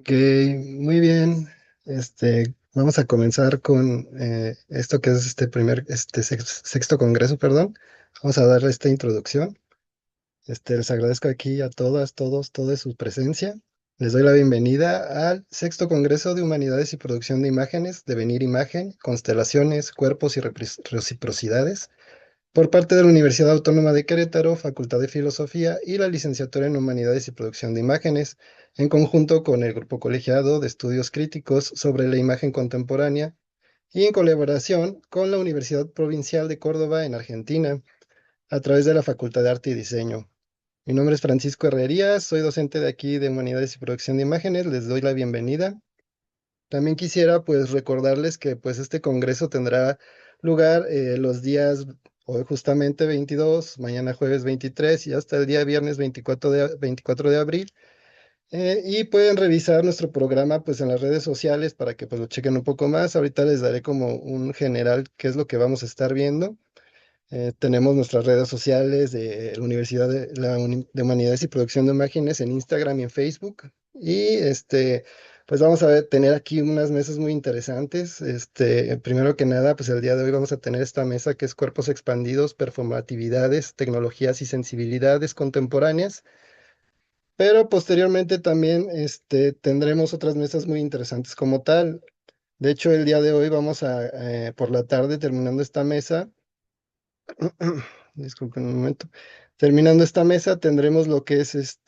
Ok, muy bien. Vamos a comenzar con esto que es sexto congreso, perdón. Vamos a darle esta introducción. Les agradezco aquí a todas, todos, toda su presencia. Les doy la bienvenida al sexto congreso de Humanidades y Producción de Imágenes, Devenir Imagen, Constelaciones, Cuerpos y Reciprocidades, por parte de la Universidad Autónoma de Querétaro, Facultad de Filosofía y la Licenciatura en Humanidades y Producción de Imágenes, en conjunto con el Grupo Colegiado de Estudios Críticos sobre la Imagen Contemporánea y en colaboración con la Universidad Provincial de Córdoba en Argentina, a través de la Facultad de Arte y Diseño. Mi nombre es Francisco Herrerías, soy docente de aquí de Humanidades y Producción de Imágenes, les doy la bienvenida. También quisiera pues recordarles que pues este congreso tendrá lugar los días hoy justamente 22, mañana jueves 23 y hasta el día viernes 24 de abril. Y pueden revisar nuestro programa pues en las redes sociales para que pues lo chequen un poco más. Ahorita les daré como un general qué es lo que vamos a estar viendo. Tenemos nuestras redes sociales de la Universidad de Humanidades y Producción de Imágenes en Instagram y en Facebook. Y pues vamos a tener aquí unas mesas muy interesantes. Primero que nada, pues el día de hoy vamos a tener esta mesa que es Cuerpos Expandidos, Performatividades, Tecnologías y Sensibilidades Contemporáneas. Pero posteriormente también tendremos otras mesas muy interesantes como tal. De hecho, el día de hoy vamos por la tarde, terminando esta mesa, disculpen un momento. Terminando esta mesa, tendremos lo que es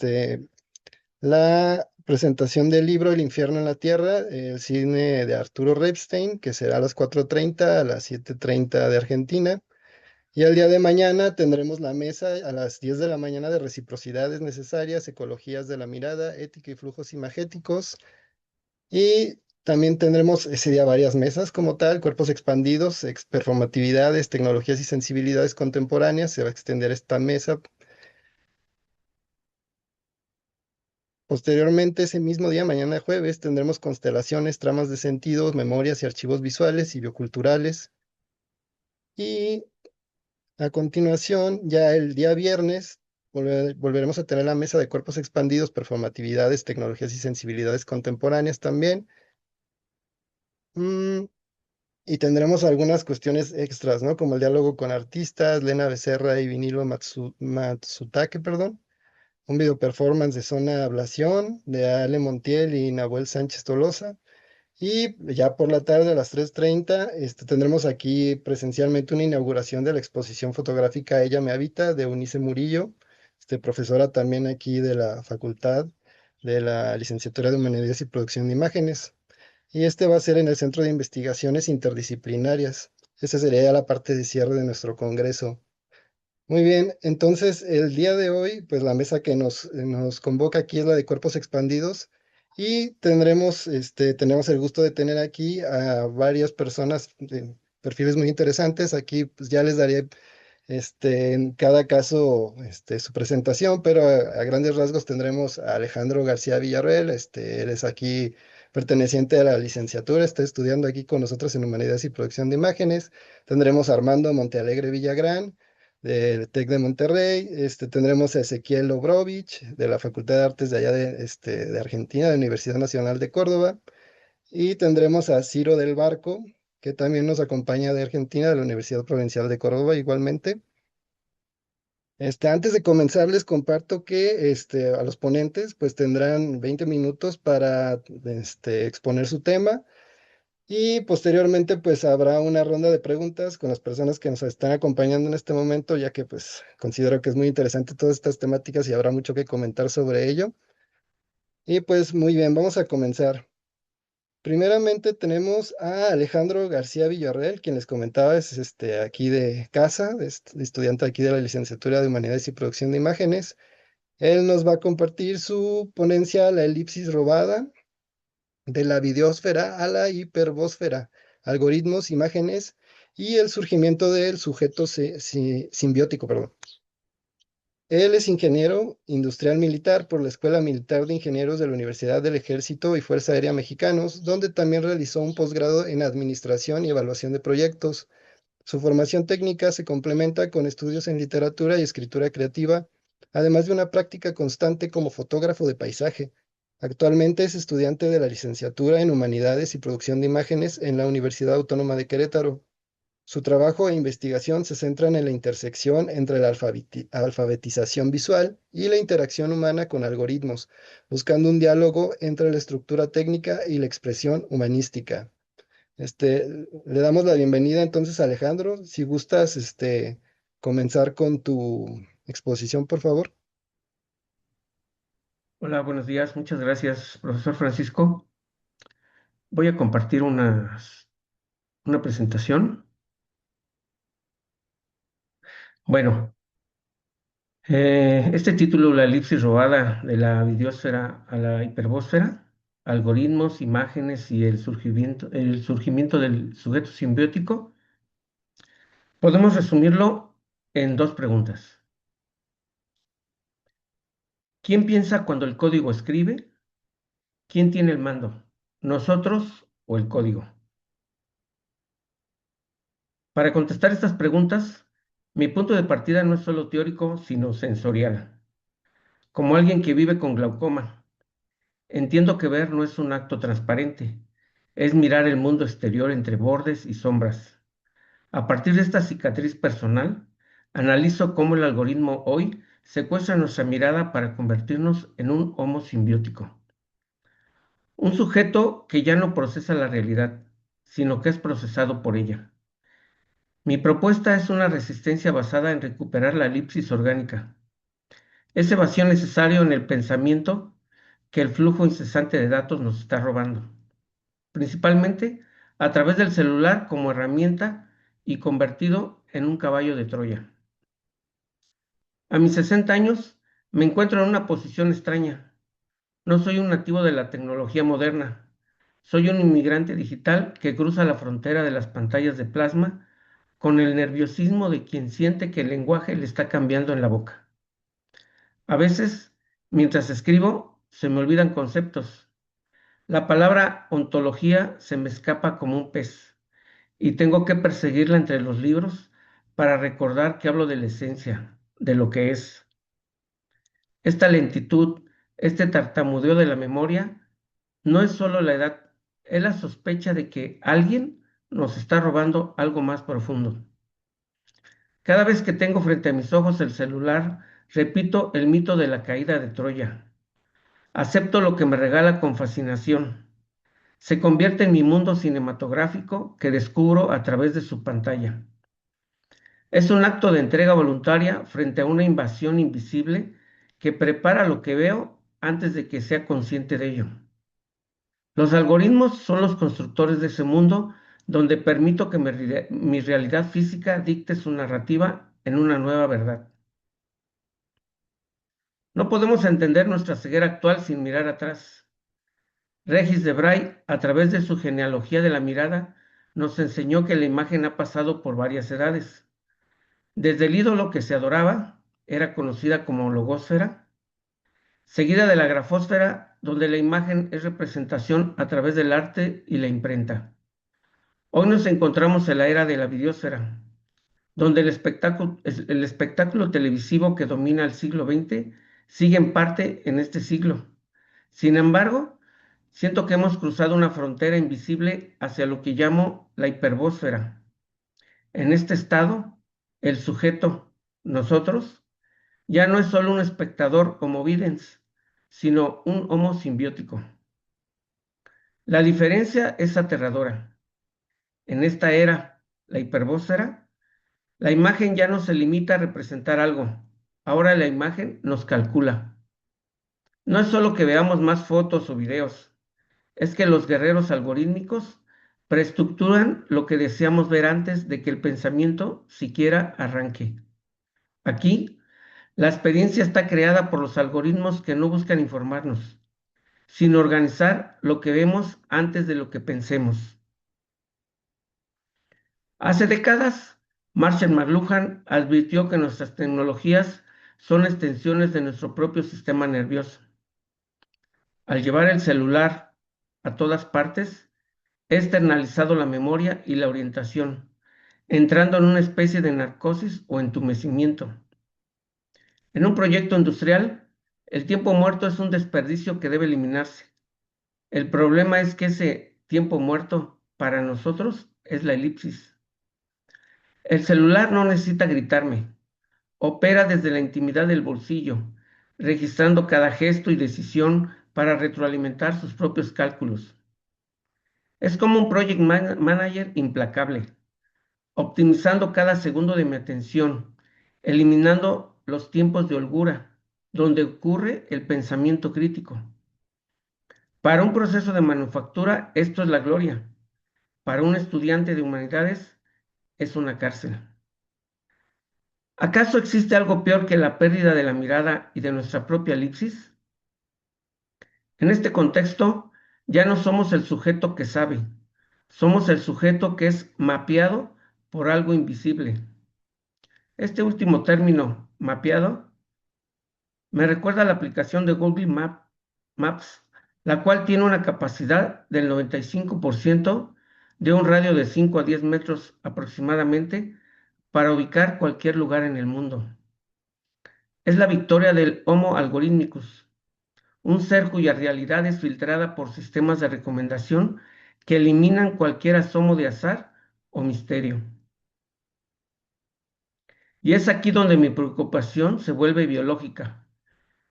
la presentación del libro El infierno en la tierra, el cine de Arturo Ripstein, que será a las 4:30, a las 7:30 de Argentina. Y el día de mañana tendremos la mesa a las 10 de la mañana de reciprocidades necesarias, ecologías de la mirada, ética y flujos imagéticos. Y también tendremos ese día varias mesas como tal, cuerpos expandidos, performatividades, tecnologías y sensibilidades contemporáneas. Se va a extender esta mesa. Posteriormente, ese mismo día, mañana jueves, tendremos constelaciones, tramas de sentidos, memorias y archivos visuales y bioculturales. Y a continuación, ya el día viernes, volveremos a tener la mesa de cuerpos expandidos, performatividades, tecnologías y sensibilidades contemporáneas también. Mm, Y tendremos algunas cuestiones extras, ¿no? Como el diálogo con artistas, Lena Becerra y Vinilo Matsutake, perdón. Un video performance de Zona Ablación de Ale Montiel y Nahuel Sánchez Tolosa. Y ya por la tarde a las 3:30 tendremos aquí presencialmente una inauguración de la exposición fotográfica Ella me habita de Eunice Murillo, profesora también aquí de la Facultad de la Licenciatura de Humanidades y Producción de Imágenes. Y este va a ser en el Centro de Investigaciones Interdisciplinarias. Esa sería ya la parte de cierre de nuestro congreso. Muy bien, entonces el día de hoy, pues la mesa que nos convoca aquí es la de cuerpos expandidos y tenemos el gusto de tener aquí a varias personas de perfiles muy interesantes. Aquí pues ya les daré en cada caso su presentación, pero a grandes rasgos tendremos a Alejandro García Villarreal. Él es aquí perteneciente a la licenciatura, está estudiando aquí con nosotros en Humanidades y Producción de Imágenes. Tendremos a Armando Montealegre Villagrán, del TEC de Monterrey. Tendremos a Ezequiel Lobrovich, de la Facultad de Artes de allá de Argentina, de la Universidad Nacional de Córdoba. Y tendremos a Ciro del Barco, que también nos acompaña de Argentina, de la Universidad Provincial de Córdoba igualmente. Antes de comenzar, les comparto que a los ponentes pues tendrán 20 minutos para exponer su tema y posteriormente pues habrá una ronda de preguntas con las personas que nos están acompañando en este momento, ya que pues considero que es muy interesante todas estas temáticas y habrá mucho que comentar sobre ello. Y pues muy bien, vamos a comenzar. Primeramente tenemos a Alejandro García Villarreal, quien les comentaba es aquí de casa, estudiante aquí de la licenciatura de Humanidades y Producción de Imágenes. Él nos va a compartir su ponencia La elipsis robada de la videósfera a la hiperbósfera, algoritmos, imágenes y el surgimiento del sujeto simbiótico, perdón. Él es ingeniero industrial militar por la Escuela Militar de Ingenieros de la Universidad del Ejército y Fuerza Aérea Mexicanos, donde también realizó un posgrado en Administración y Evaluación de Proyectos. Su formación técnica se complementa con estudios en literatura y escritura creativa, además de una práctica constante como fotógrafo de paisaje. Actualmente es estudiante de la licenciatura en Humanidades y Producción de Imágenes en la Universidad Autónoma de Querétaro. Su trabajo e investigación se centran en la intersección entre la alfabetización visual y la interacción humana con algoritmos, buscando un diálogo entre la estructura técnica y la expresión humanística. Le damos la bienvenida entonces a Alejandro. Si gustas, comenzar con tu exposición, por favor. Hola, buenos días. Muchas gracias, profesor Francisco. Voy a compartir una presentación. Bueno, este título, La elipsis robada de la videósfera a la hiperbósfera, algoritmos, imágenes y el surgimiento del sujeto simbiótico, podemos resumirlo en dos preguntas. ¿Quién piensa cuando el código escribe? ¿Quién tiene el mando? ¿Nosotros o el código? Para contestar estas preguntas, mi punto de partida no es solo teórico, sino sensorial. Como alguien que vive con glaucoma, entiendo que ver no es un acto transparente, es mirar el mundo exterior entre bordes y sombras. A partir de esta cicatriz personal, analizo cómo el algoritmo hoy secuestra nuestra mirada para convertirnos en un homo simbiótico. Un sujeto que ya no procesa la realidad, sino que es procesado por ella. Mi propuesta es una resistencia basada en recuperar la elipsis orgánica, ese vacío necesario en el pensamiento que el flujo incesante de datos nos está robando, principalmente a través del celular como herramienta y convertido en un caballo de Troya. A mis 60 años me encuentro en una posición extraña. No soy un nativo de la tecnología moderna. Soy un inmigrante digital que cruza la frontera de las pantallas de plasma con el nerviosismo de quien siente que el lenguaje le está cambiando en la boca. A veces, mientras escribo, se me olvidan conceptos. La palabra ontología se me escapa como un pez y tengo que perseguirla entre los libros para recordar que hablo de la esencia, de lo que es. Esta lentitud, este tartamudeo de la memoria, no es solo la edad, es la sospecha de que alguien nos está robando algo más profundo. Cada vez que tengo frente a mis ojos el celular, repito el mito de la caída de Troya. Acepto lo que me regala con fascinación. Se convierte en mi mundo cinematográfico que descubro a través de su pantalla. Es un acto de entrega voluntaria frente a una invasión invisible que prepara lo que veo antes de que sea consciente de ello. Los algoritmos son los constructores de ese mundo donde permito que mi realidad física dicte su narrativa en una nueva verdad. No podemos entender nuestra ceguera actual sin mirar atrás. Regis Debray, a través de su genealogía de la mirada, nos enseñó que la imagen ha pasado por varias edades. Desde el ídolo que se adoraba, era conocida como logosfera, seguida de la grafósfera, donde la imagen es representación a través del arte y la imprenta. Hoy nos encontramos en la era de la videósfera, donde el espectáculo televisivo que domina el siglo XX sigue en parte en este siglo. Sin embargo, siento que hemos cruzado una frontera invisible hacia lo que llamo la hiperbósfera. En este estado, el sujeto, nosotros, ya no es solo un espectador como Videns, sino un homo simbiótico. La diferencia es aterradora. En esta era, la hiperbósfera, la imagen ya no se limita a representar algo. Ahora la imagen nos calcula. No es solo que veamos más fotos o videos, es que los guerreros algorítmicos preestructuran lo que deseamos ver antes de que el pensamiento siquiera arranque. Aquí, la experiencia está creada por los algoritmos que no buscan informarnos, sino organizar lo que vemos antes de lo que pensemos. Hace décadas, Marshall McLuhan advirtió que nuestras tecnologías son extensiones de nuestro propio sistema nervioso. Al llevar el celular a todas partes, he externalizado la memoria y la orientación, entrando en una especie de narcosis o entumecimiento. En un proyecto industrial, El tiempo muerto es un desperdicio que debe eliminarse. El problema es que ese tiempo muerto para nosotros es la elipsis. El celular no necesita gritarme. Opera desde la intimidad del bolsillo, registrando cada gesto y decisión para retroalimentar sus propios cálculos. Es como un manager implacable, optimizando cada segundo de mi atención, eliminando los tiempos de holgura, donde ocurre el pensamiento crítico. Para un proceso de manufactura, esto es la gloria. Para un estudiante de humanidades, es una cárcel. ¿Acaso existe algo peor que la pérdida de la mirada y de nuestra propia elipsis? En este contexto, ya no somos el sujeto que sabe, somos el sujeto que es mapeado por algo invisible. Este último término, mapeado, me recuerda a la aplicación de Google Maps, la cual tiene una capacidad del 95% de un radio de 5 a 10 metros aproximadamente para ubicar cualquier lugar en el mundo. Es la victoria del Homo algorithmicus, un ser cuya realidad es filtrada por sistemas de recomendación que eliminan cualquier asomo de azar o misterio. Y es aquí donde mi preocupación se vuelve biológica.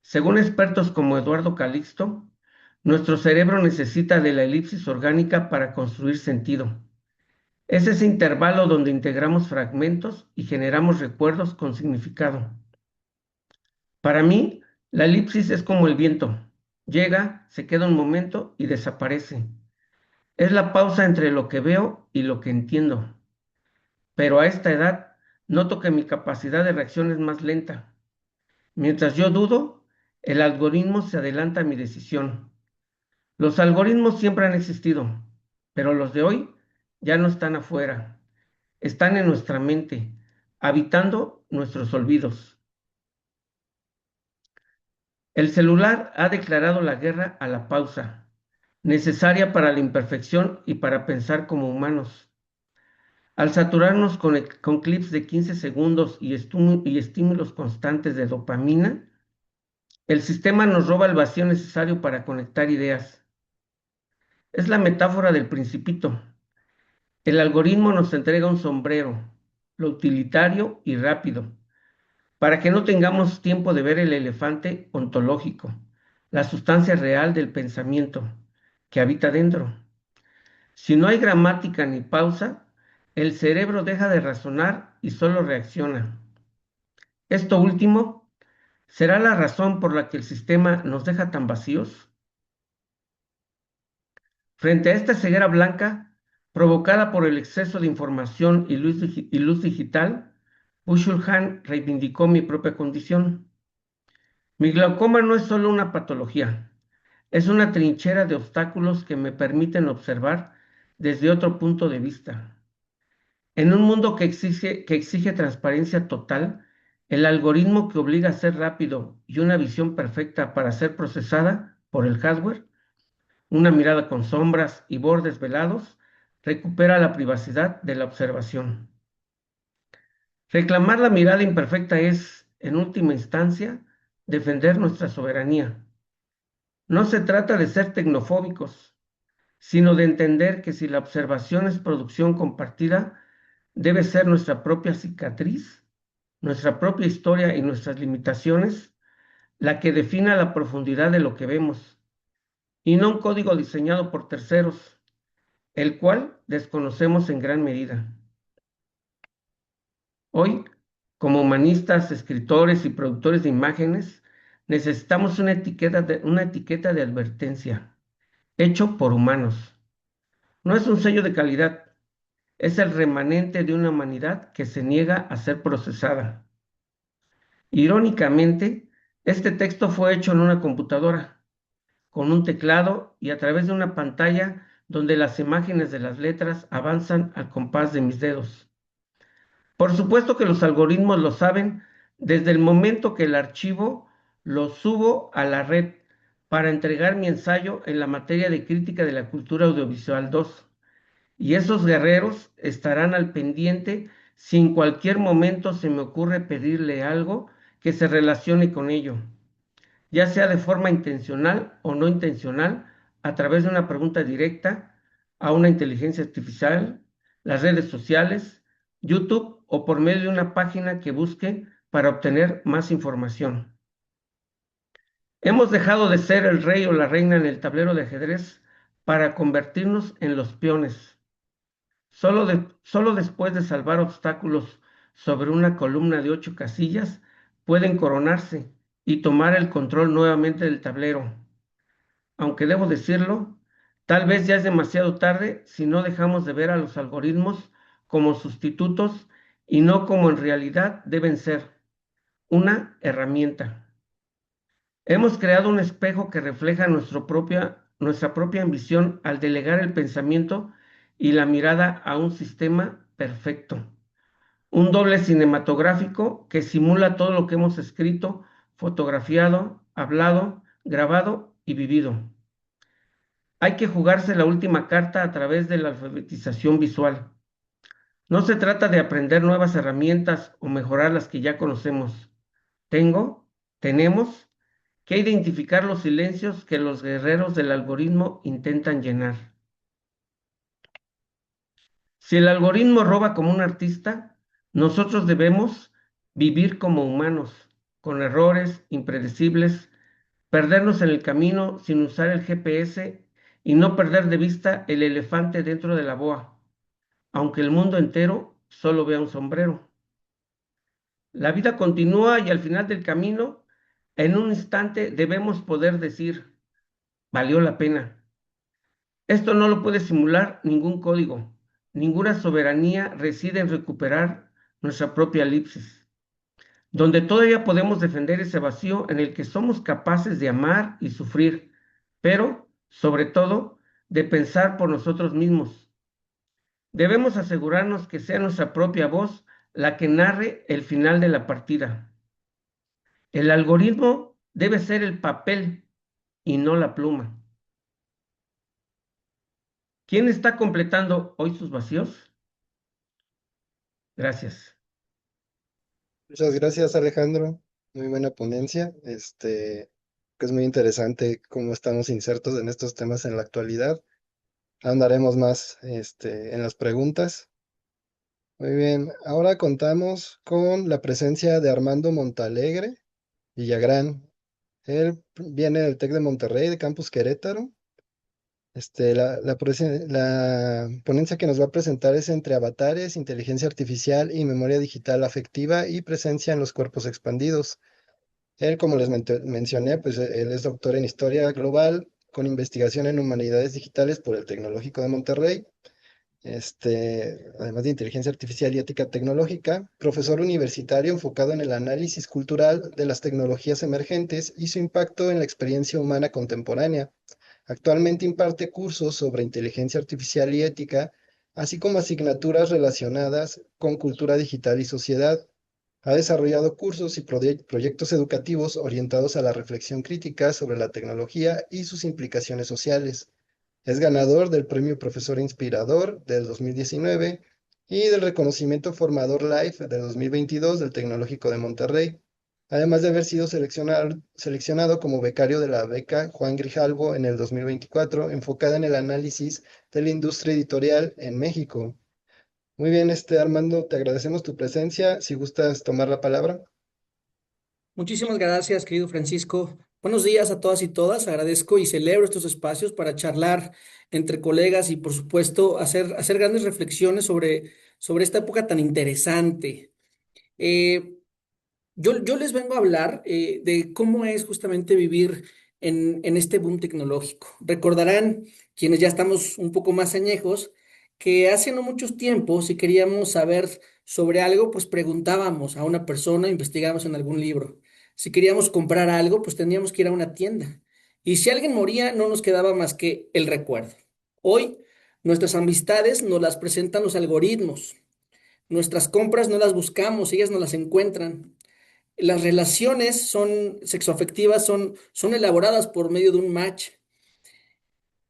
Según expertos como Eduardo Calixto, nuestro cerebro necesita de la elipsis orgánica para construir sentido. Es ese intervalo donde integramos fragmentos y generamos recuerdos con significado. Para mí, la elipsis es como el viento. Llega, se queda un momento y desaparece. Es la pausa entre lo que veo y lo que entiendo. Pero a esta edad noto que mi capacidad de reacción es más lenta. Mientras yo dudo, el algoritmo se adelanta a mi decisión. Los algoritmos siempre han existido, pero los de hoy ya no están afuera, están en nuestra mente, habitando nuestros olvidos. El celular ha declarado la guerra a la pausa, necesaria para la imperfección y para pensar como humanos. Al saturarnos con clips de 15 segundos y estímulos constantes de dopamina, el sistema nos roba el vacío necesario para conectar ideas. Es la metáfora del principito. El algoritmo nos entrega un sombrero, lo utilitario y rápido, para que no tengamos tiempo de ver el elefante ontológico, la sustancia real del pensamiento que habita dentro. Si no hay gramática ni pausa, el cerebro deja de razonar y solo reacciona. Esto último será la razón por la que el sistema nos deja tan vacíos. Frente a esta ceguera blanca, provocada por el exceso de información y luz digital, Bushulhan reivindicó mi propia condición. Mi glaucoma no es solo una patología, es una trinchera de obstáculos que me permiten observar desde otro punto de vista. En un mundo que exige transparencia total, el algoritmo que obliga a ser rápido y una visión perfecta para ser procesada por el hardware, una mirada con sombras y bordes velados, recupera la privacidad de la observación. Reclamar la mirada imperfecta es, en última instancia, defender nuestra soberanía. No se trata de ser tecnofóbicos, sino de entender que si la observación es producción compartida, debe ser nuestra propia cicatriz, nuestra propia historia y nuestras limitaciones la que defina la profundidad de lo que vemos, y no un código diseñado por terceros, el cual desconocemos en gran medida. Hoy, como humanistas, escritores y productores de imágenes, necesitamos una etiqueta de advertencia, hecho por humanos. No es un sello de calidad, es el remanente de una humanidad que se niega a ser procesada. Irónicamente, este texto fue hecho en una computadora, con un teclado y a través de una pantalla donde las imágenes de las letras avanzan al compás de mis dedos. Por supuesto que los algoritmos lo saben desde el momento que el archivo lo subo a la red para entregar mi ensayo en la materia de crítica de la cultura audiovisual 2. Y esos guerreros estarán al pendiente si en cualquier momento se me ocurre pedirle algo que se relacione con ello. ya sea de forma intencional o no intencional, a través de una pregunta directa a una inteligencia artificial, las redes sociales, YouTube o por medio de una página que busque para obtener más información. Hemos dejado de ser el rey o la reina en el tablero de ajedrez para convertirnos en los peones. Solo después de salvar obstáculos sobre una columna de 8 casillas pueden coronarse y tomar el control nuevamente del tablero. Aunque debo decirlo, tal vez ya es demasiado tarde si no dejamos de ver a los algoritmos como sustitutos y no como en realidad deben ser, una herramienta. Hemos creado un espejo que refleja nuestra propia ambición al delegar el pensamiento y la mirada a un sistema perfecto. Un doble cinematográfico que simula todo lo que hemos escrito, fotografiado, hablado, grabado y vivido. Hay que jugarse la última carta a través de la alfabetización visual. No se trata de aprender nuevas herramientas o mejorar las que ya conocemos. Tenemos que identificar los silencios que los guerreros del algoritmo intentan llenar. Si el algoritmo roba como un artista, nosotros debemos vivir como humanos, con errores impredecibles, perdernos en el camino sin usar el GPS y no perder de vista el elefante dentro de la boa, aunque el mundo entero solo vea un sombrero. La vida continúa y al final del camino, en un instante debemos poder decir, valió la pena. Esto no lo puede simular ningún código. Ninguna soberanía reside en recuperar nuestra propia elipsis, donde todavía podemos defender ese vacío en el que somos capaces de amar y sufrir, pero, sobre todo, de pensar por nosotros mismos. Debemos asegurarnos que sea nuestra propia voz la que narre el final de la partida. El algoritmo debe ser el papel y no la pluma. ¿Quién está completando hoy sus vacíos? Gracias. Muchas gracias, Alejandro. Muy buena ponencia. Que es muy interesante cómo estamos insertos en estos temas en la actualidad. Andaremos más, en las preguntas. Muy bien. Ahora contamos con la presencia de Armando Montalegre Villagrán. Él viene del TEC de Monterrey, de Campus Querétaro. La ponencia que nos va a presentar es entre avatares, inteligencia artificial y memoria digital afectiva y presencia en los cuerpos expandidos. Él, como les mencioné, pues él es doctor en historia global con investigación en humanidades digitales por el Tecnológico de Monterrey. Además de inteligencia artificial y ética tecnológica, profesor universitario enfocado en el análisis cultural de las tecnologías emergentes y su impacto en la experiencia humana contemporánea. Actualmente imparte cursos sobre inteligencia artificial y ética, así como asignaturas relacionadas con cultura digital y sociedad. Ha desarrollado cursos y proyectos educativos orientados a la reflexión crítica sobre la tecnología y sus implicaciones sociales. Es ganador del Premio Profesor Inspirador del 2019 y del reconocimiento Formador Life del 2022 del Tecnológico de Monterrey, además de haber sido seleccionado como becario de la beca Juan Grijalvo en el 2024, enfocada en el análisis de la industria editorial en México. Muy bien, Armando, te agradecemos tu presencia. Si gustas tomar la palabra. Muchísimas gracias, querido Francisco. Buenos días a todas y todas. Agradezco y celebro estos espacios para charlar entre colegas y, por supuesto, hacer grandes reflexiones sobre esta época tan interesante. Eh, yo les vengo a hablar de cómo es justamente vivir en este boom tecnológico. Recordarán, quienes ya estamos un poco más añejos, que hace no muchos tiempos, si queríamos saber sobre algo, pues preguntábamos a una persona, investigábamos en algún libro. Si queríamos comprar algo, pues teníamos que ir a una tienda. Y si alguien moría, no nos quedaba más que el recuerdo. Hoy, nuestras amistades nos las presentan los algoritmos. Nuestras compras no las buscamos, ellas nos las encuentran. Las relaciones sexoafectivas son elaboradas por medio de un match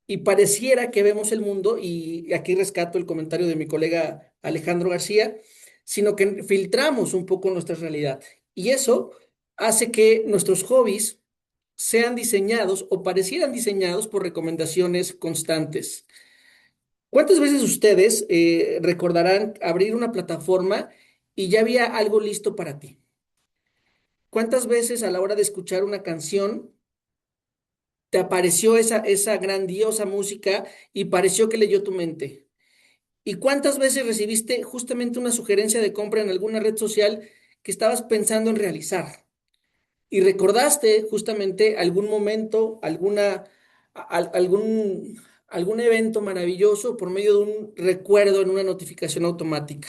y pareciera que vemos el mundo, y aquí rescato el comentario de mi colega Alejandro García, sino que filtramos un poco nuestra realidad. Y eso hace que nuestros hobbies sean diseñados o parecieran diseñados por recomendaciones constantes. ¿Cuántas veces ustedes recordarán abrir una plataforma y ya había algo listo para ti? ¿Cuántas veces a la hora de escuchar una canción te apareció esa grandiosa música y pareció que leyó tu mente? ¿Y cuántas veces recibiste justamente una sugerencia de compra en alguna red social que estabas pensando en realizar? Y recordaste justamente algún momento, algún evento maravilloso por medio de un recuerdo en una notificación automática.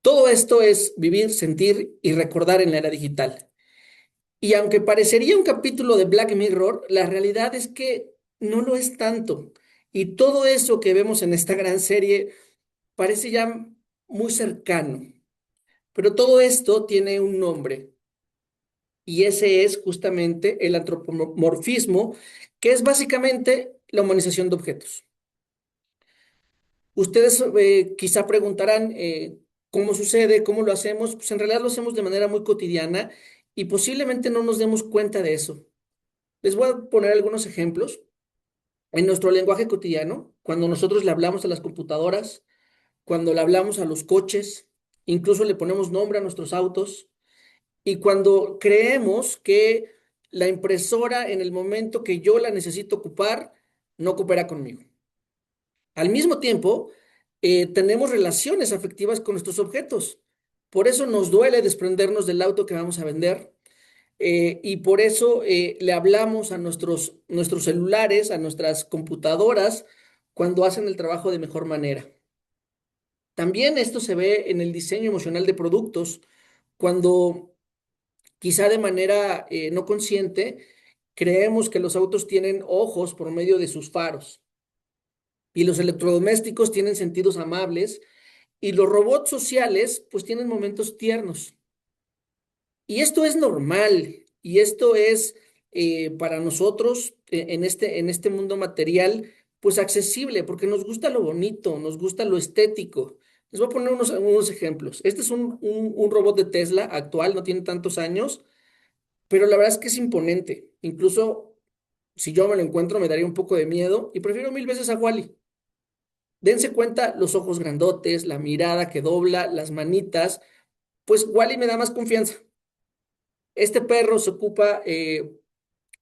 Todo esto es vivir, sentir y recordar en la era digital. Y aunque parecería un capítulo de Black Mirror, la realidad es que no lo es tanto. Y todo eso que vemos en esta gran serie parece ya muy cercano. Pero todo esto tiene un nombre. Y ese es justamente el antropomorfismo, que es básicamente la humanización de objetos. Ustedes quizá preguntarán cómo sucede, cómo lo hacemos. Pues en realidad lo hacemos de manera muy cotidiana y posiblemente no nos demos cuenta de eso. Les voy a poner algunos ejemplos. En nuestro lenguaje cotidiano, cuando nosotros le hablamos a las computadoras, cuando le hablamos a los coches, incluso le ponemos nombre a nuestros autos. Y cuando creemos que la impresora en el momento que yo la necesito ocupar, no coopera conmigo. Al mismo tiempo, tenemos relaciones afectivas con nuestros objetos. Por eso nos duele desprendernos del auto que vamos a vender. Y por eso le hablamos a nuestros celulares, a nuestras computadoras, cuando hacen el trabajo de mejor manera. También esto se ve en el diseño emocional de productos, cuando quizá de manera no consciente, creemos que los autos tienen ojos por medio de sus faros y los electrodomésticos tienen sentidos amables y los robots sociales pues tienen momentos tiernos. Y esto es normal y esto es para nosotros en este mundo material pues accesible porque nos gusta lo bonito, nos gusta lo estético. Les voy a poner unos ejemplos. Este es un robot de Tesla actual, no tiene tantos años, pero la verdad es que es imponente. Incluso si yo me lo encuentro me daría un poco de miedo y prefiero mil veces a Wally. Dense cuenta los ojos grandotes, la mirada que dobla, las manitas, pues Wally me da más confianza. Este perro se ocupa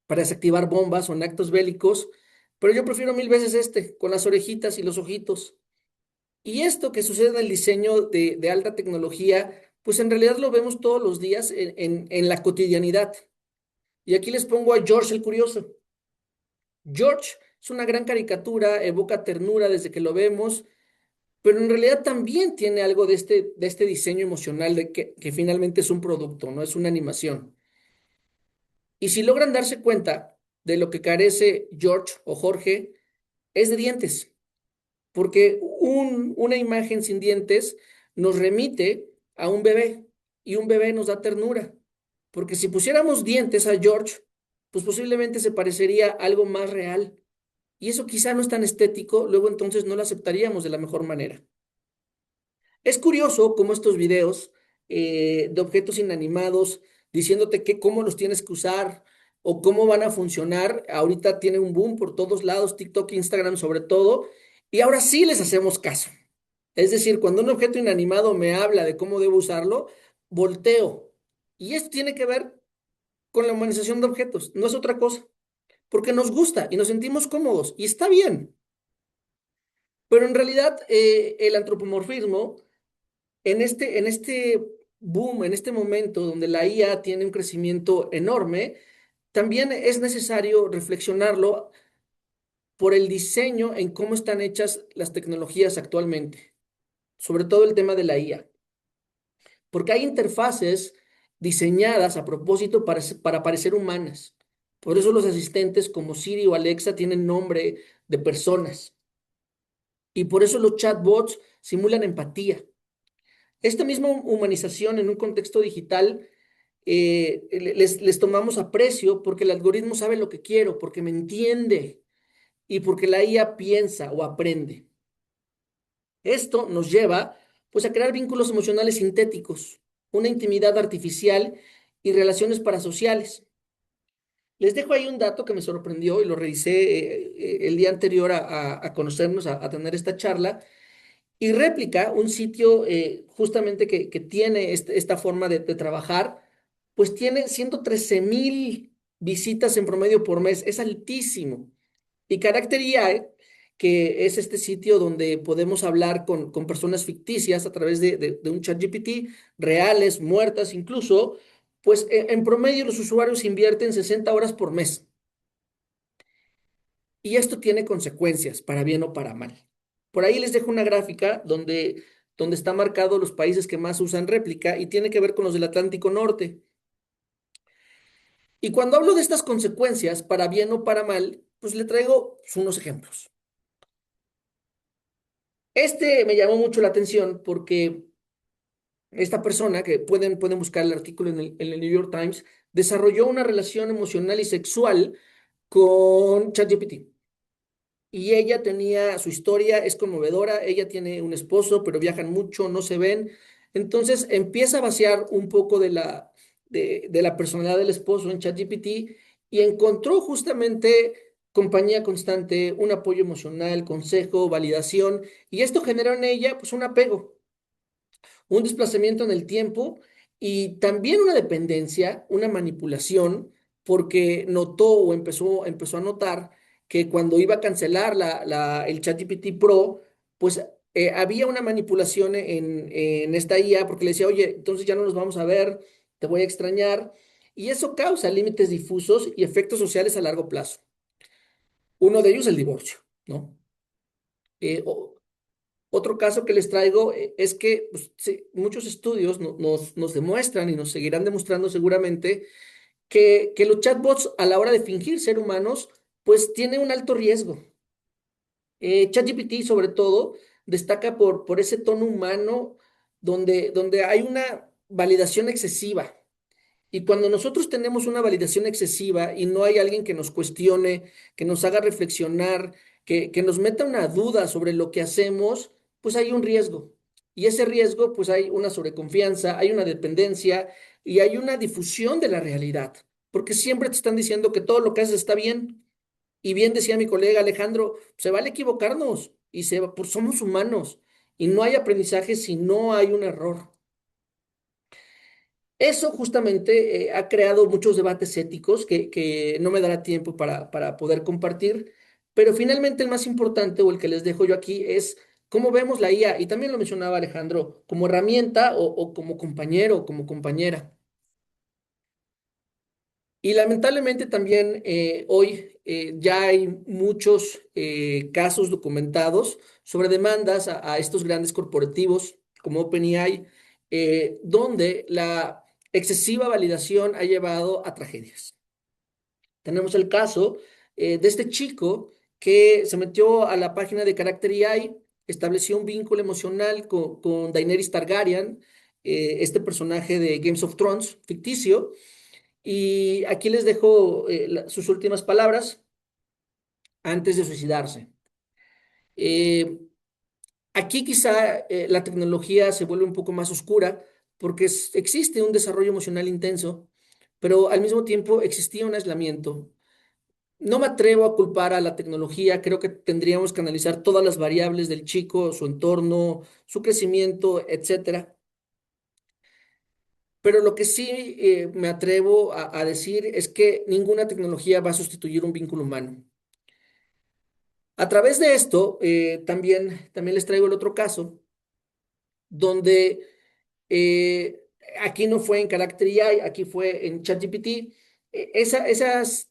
para desactivar bombas o en actos bélicos, pero yo prefiero mil veces este, con las orejitas y los ojitos. Y esto que sucede en el diseño de alta tecnología, pues en realidad lo vemos todos los días en la cotidianidad. Y aquí les pongo a George el Curioso. George es una gran caricatura, evoca ternura desde que lo vemos, pero en realidad también tiene algo de este diseño emocional de que finalmente es un producto, no es una animación. Y si logran darse cuenta de lo que carece George o Jorge, es de dientes, porque una imagen sin dientes nos remite a un bebé y un bebé nos da ternura, porque si pusiéramos dientes a George, pues posiblemente se parecería a algo más real. Y eso quizá no es tan estético, luego entonces no lo aceptaríamos de la mejor manera. Es curioso cómo estos videos de objetos inanimados diciéndote cómo los tienes que usar o cómo van a funcionar, ahorita tiene un boom por todos lados, TikTok, Instagram sobre todo, y ahora sí les hacemos caso. Es decir, cuando un objeto inanimado me habla de cómo debo usarlo, volteo. Y esto tiene que ver con la humanización de objetos, no es otra cosa, porque nos gusta y nos sentimos cómodos, y está bien. Pero en realidad el antropomorfismo, en este boom, en este momento donde la IA tiene un crecimiento enorme, también es necesario reflexionarlo por el diseño en cómo están hechas las tecnologías actualmente, sobre todo el tema de la IA, porque hay interfaces diseñadas a propósito para parecer humanas. Por eso los asistentes como Siri o Alexa tienen nombre de personas. Y por eso los chatbots simulan empatía. Esta misma humanización en un contexto digital les tomamos aprecio porque el algoritmo sabe lo que quiero, porque me entiende y porque la IA piensa o aprende. Esto nos lleva pues a crear vínculos emocionales sintéticos, una intimidad artificial y relaciones parasociales. Les dejo ahí un dato que me sorprendió y lo revisé el día anterior a conocernos, a tener esta charla. Y Réplica, un sitio justamente que tiene esta forma de trabajar, pues tiene 113,000 visitas en promedio por mes. Es altísimo. Y Character AI, que es este sitio donde podemos hablar con personas ficticias a través de un chat GPT, reales, muertas incluso, pues en promedio los usuarios invierten 60 horas por mes. Y esto tiene consecuencias, para bien o para mal. Por ahí les dejo una gráfica donde está marcado los países que más usan réplica y tiene que ver con los del Atlántico Norte. Y cuando hablo de estas consecuencias, para bien o para mal, pues le traigo unos ejemplos. Este me llamó mucho la atención porque esta persona, que pueden buscar el artículo en el New York Times, desarrolló una relación emocional y sexual con ChatGPT. Y ella tenía, su historia es conmovedora, ella tiene un esposo, pero viajan mucho, no se ven. Entonces empieza a vaciar un poco de la personalidad del esposo en ChatGPT y encontró justamente compañía constante, un apoyo emocional, consejo, validación, y esto generó en ella pues un apego, un desplazamiento en el tiempo y también una dependencia, una manipulación, porque notó o empezó a notar que cuando iba a cancelar el ChatGPT Pro, pues había una manipulación en esta IA porque le decía, oye, entonces ya no nos vamos a ver, te voy a extrañar, y eso causa límites difusos y efectos sociales a largo plazo. Uno de ellos el divorcio, ¿no? Eh, o- Otro caso que les traigo es que pues, sí, muchos estudios nos demuestran y nos seguirán demostrando seguramente que los chatbots a la hora de fingir ser humanos, pues tiene un alto riesgo. ChatGPT sobre todo destaca por ese tono humano donde hay una validación excesiva. Y cuando nosotros tenemos una validación excesiva y no hay alguien que nos cuestione, que nos haga reflexionar, que nos meta una duda sobre lo que hacemos, pues hay un riesgo. Y ese riesgo, pues hay una sobreconfianza, hay una dependencia y hay una difusión de la realidad. Porque siempre te están diciendo que todo lo que haces está bien. Y bien decía mi colega Alejandro, se vale equivocarnos y pues somos humanos. Y no hay aprendizaje si no hay un error. Eso justamente ha creado muchos debates éticos que no me dará tiempo para poder compartir, pero finalmente el más importante o el que les dejo yo aquí es cómo vemos la IA, y también lo mencionaba Alejandro, como herramienta o como compañero o como compañera. Y lamentablemente también hoy ya hay muchos casos documentados sobre demandas a estos grandes corporativos como OpenAI, donde la excesiva validación ha llevado a tragedias. Tenemos el caso de este chico que se metió a la página de Character AI, estableció un vínculo emocional con Daenerys Targaryen, este personaje de Games of Thrones ficticio, y aquí les dejo sus últimas palabras antes de suicidarse. Eh, Aquí quizá la tecnología se vuelve un poco más oscura porque existe un desarrollo emocional intenso, pero al mismo tiempo existía un aislamiento. No me atrevo a culpar a la tecnología, creo que tendríamos que analizar todas las variables del chico, su entorno, su crecimiento, etcétera. Pero lo que sí me atrevo a decir es que ninguna tecnología va a sustituir un vínculo humano. A través de esto, también les traigo el otro caso, donde eh, aquí no fue en Character AI, aquí fue en ChatGPT. Esas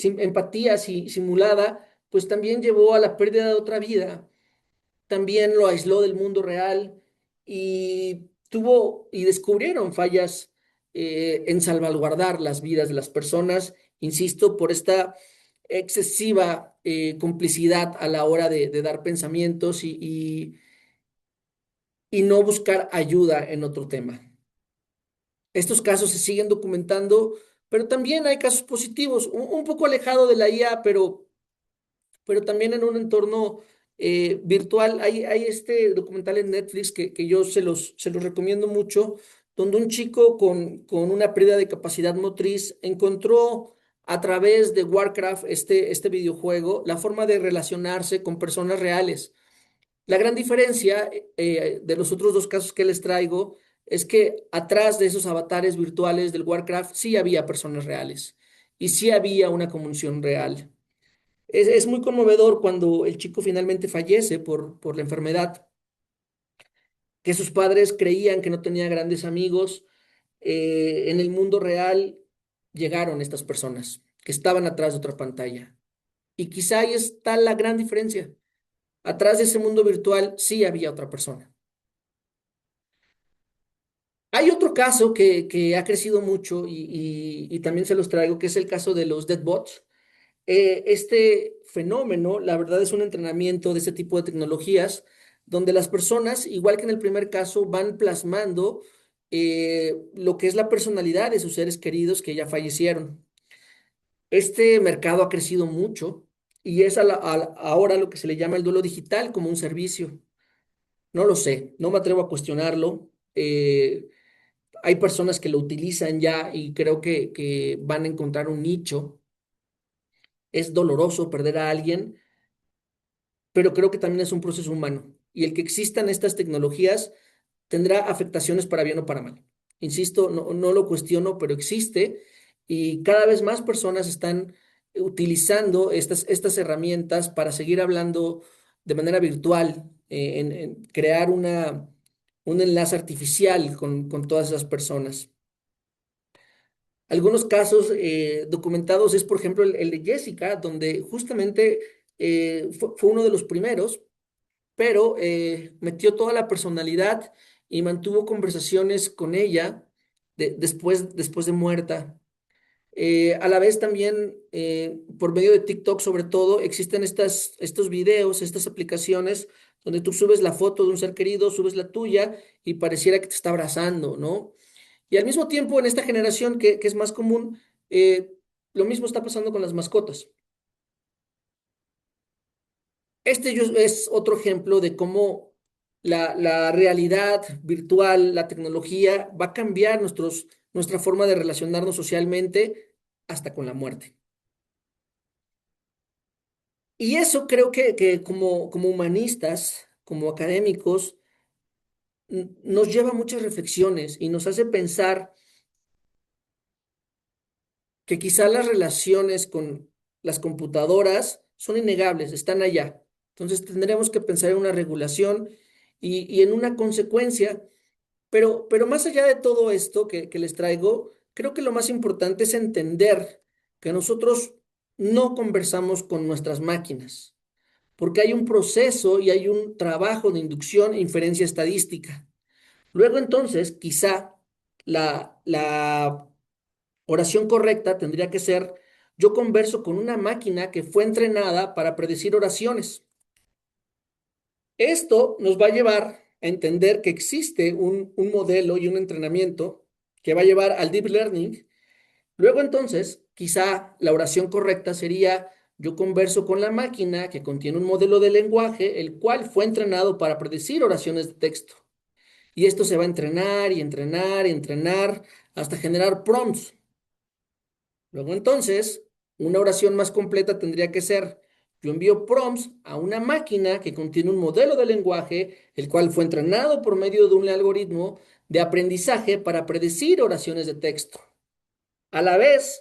empatía simulada, pues también llevó a la pérdida de otra vida, también lo aisló del mundo real y y descubrieron fallas en salvaguardar las vidas de las personas, insisto, por esta excesiva complicidad a la hora de dar pensamientos y no buscar ayuda en otro tema. Estos casos se siguen documentando, pero también hay casos positivos, un poco alejado de la IA, pero también en un entorno virtual. Hay este documental en Netflix que yo se los recomiendo mucho, donde un chico con una pérdida de capacidad motriz encontró a través de Warcraft, este videojuego, la forma de relacionarse con personas reales. La gran diferencia de los otros dos casos que les traigo es que atrás de esos avatares virtuales del Warcraft sí había personas reales y sí había una comunión real. Es muy conmovedor cuando el chico finalmente fallece por la enfermedad, que sus padres creían que no tenía grandes amigos. En el mundo real llegaron estas personas que estaban atrás de otra pantalla. Y quizá ahí está la gran diferencia. Atrás de ese mundo virtual sí había otra persona. Hay otro caso que ha crecido mucho y también se los traigo, que es el caso de los deadbots. Este fenómeno, la verdad, es un entrenamiento de este tipo de tecnologías donde las personas, igual que en el primer caso, van plasmando lo que es la personalidad de sus seres queridos que ya fallecieron. Este mercado ha crecido mucho y es ahora lo que se le llama el duelo digital como un servicio. No lo sé, no me atrevo a cuestionarlo. Hay personas que lo utilizan ya y creo que van a encontrar un nicho. Es doloroso perder a alguien, pero creo que también es un proceso humano. Y el que existan estas tecnologías tendrá afectaciones para bien o para mal. Insisto, no lo cuestiono, pero existe y cada vez más personas están utilizando estas herramientas para seguir hablando de manera virtual, en crear un enlace artificial con todas esas personas. Algunos casos documentados es, por ejemplo, el de Jessica, donde justamente fue uno de los primeros, pero metió toda la personalidad y mantuvo conversaciones con ella después de muerta. A la vez también, por medio de TikTok sobre todo, existen estos videos, estas aplicaciones donde tú subes la foto de un ser querido, subes la tuya y pareciera que te está abrazando, ¿no? Y al mismo tiempo, en esta generación que es más común, lo mismo está pasando con las mascotas. Es otro ejemplo de cómo la realidad virtual, la tecnología, va a cambiar nuestra forma de relacionarnos socialmente hasta con la muerte. Y eso creo que como humanistas, como académicos, nos lleva a muchas reflexiones y nos hace pensar que quizá las relaciones con las computadoras son innegables, están allá. Entonces tendremos que pensar en una regulación y en una consecuencia, pero más allá de todo esto que les traigo, creo que lo más importante es entender que nosotros no conversamos con nuestras máquinas, porque hay un proceso y hay un trabajo de inducción e inferencia estadística. Luego entonces, quizá la oración correcta tendría que ser: yo converso con una máquina que fue entrenada para predecir oraciones. Esto nos va a llevar a entender que existe un modelo y un entrenamiento que va a llevar al deep learning. Luego entonces, quizá la oración correcta sería: yo converso con la máquina que contiene un modelo de lenguaje, el cual fue entrenado para predecir oraciones de texto. Y esto se va a entrenar y entrenar y entrenar hasta generar prompts. Luego entonces, una oración más completa tendría que ser: yo envío prompts a una máquina que contiene un modelo de lenguaje, el cual fue entrenado por medio de un algoritmo de aprendizaje para predecir oraciones de texto. A la vez,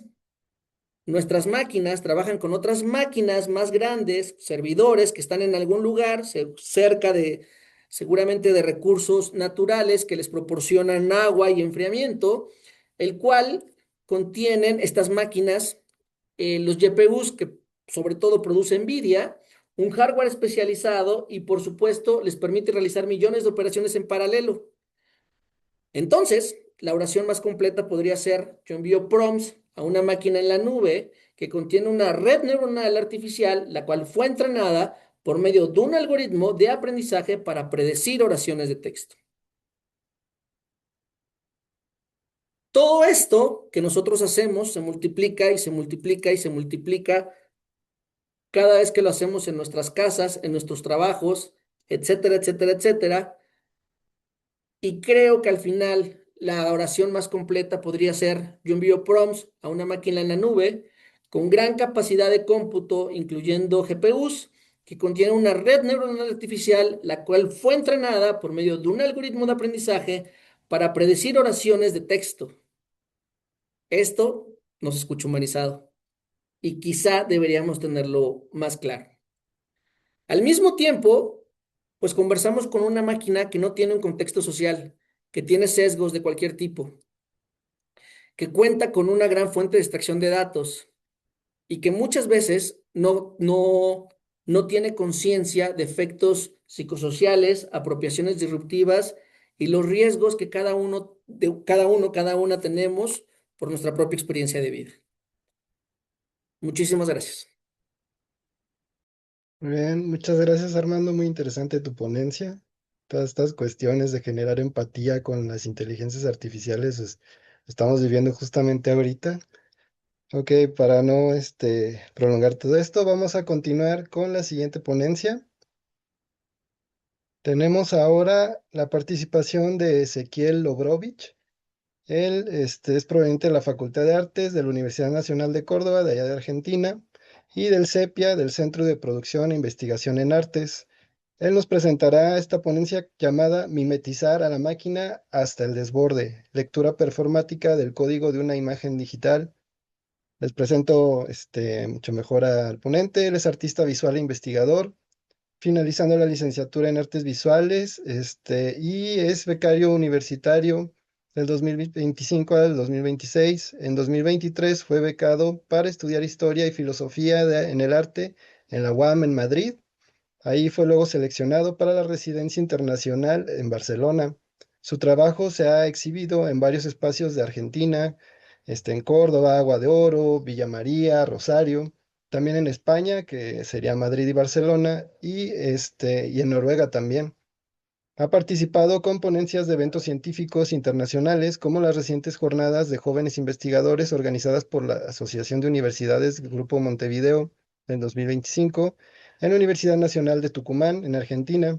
nuestras máquinas trabajan con otras máquinas más grandes, servidores que están en algún lugar cerca seguramente de recursos naturales que les proporcionan agua y enfriamiento, el cual contienen estas máquinas, los GPUs que sobre todo produce NVIDIA, un hardware especializado y por supuesto les permite realizar millones de operaciones en paralelo. Entonces, la oración más completa podría ser: yo envío prompts a una máquina en la nube que contiene una red neuronal artificial, la cual fue entrenada por medio de un algoritmo de aprendizaje para predecir oraciones de texto. Todo esto que nosotros hacemos se multiplica y se multiplica y se multiplica cada vez que lo hacemos en nuestras casas, en nuestros trabajos, etcétera, etcétera, etcétera. Y creo que al final la oración más completa podría ser: yo envío prompts a una máquina en la nube con gran capacidad de cómputo, incluyendo GPUs, que contiene una red neuronal artificial, la cual fue entrenada por medio de un algoritmo de aprendizaje para predecir oraciones de texto. Esto nos escucha humanizado y quizá deberíamos tenerlo más claro. Al mismo tiempo, pues conversamos con una máquina que no tiene un contexto social, que tiene sesgos de cualquier tipo, que cuenta con una gran fuente de extracción de datos y que muchas veces no tiene conciencia de efectos psicosociales, apropiaciones disruptivas y los riesgos que cada una tenemos por nuestra propia experiencia de vida. Muchísimas gracias. Muy bien, muchas gracias Armando, muy interesante tu ponencia. Todas estas cuestiones de generar empatía con las inteligencias artificiales estamos viviendo justamente ahorita. Ok, para no prolongar todo esto, vamos a continuar con la siguiente ponencia. Tenemos ahora la participación de Ezequiel Lobrovich. Él es proveniente de la Facultad de Artes de la Universidad Nacional de Córdoba, de allá de Argentina, y del CEPIA, del Centro de Producción e Investigación en Artes. Él nos presentará esta ponencia llamada Mimetizar a la máquina hasta el desborde, lectura performática del código de una imagen digital. Les presento mucho mejor al ponente. Él es artista visual e investigador, finalizando la licenciatura en artes visuales, y es becario universitario del 2025 al 2026. En 2023 fue becado para estudiar historia y filosofía en el arte en la UAM en Madrid. Ahí fue luego seleccionado para la residencia internacional en Barcelona. Su trabajo se ha exhibido en varios espacios de Argentina, en Córdoba, Agua de Oro, Villa María, Rosario, también en España, que sería Madrid y Barcelona, y en Noruega también. Ha participado con ponencias de eventos científicos internacionales, como las recientes jornadas de jóvenes investigadores organizadas por la Asociación de Universidades Grupo Montevideo en 2025, en la Universidad Nacional de Tucumán, en Argentina,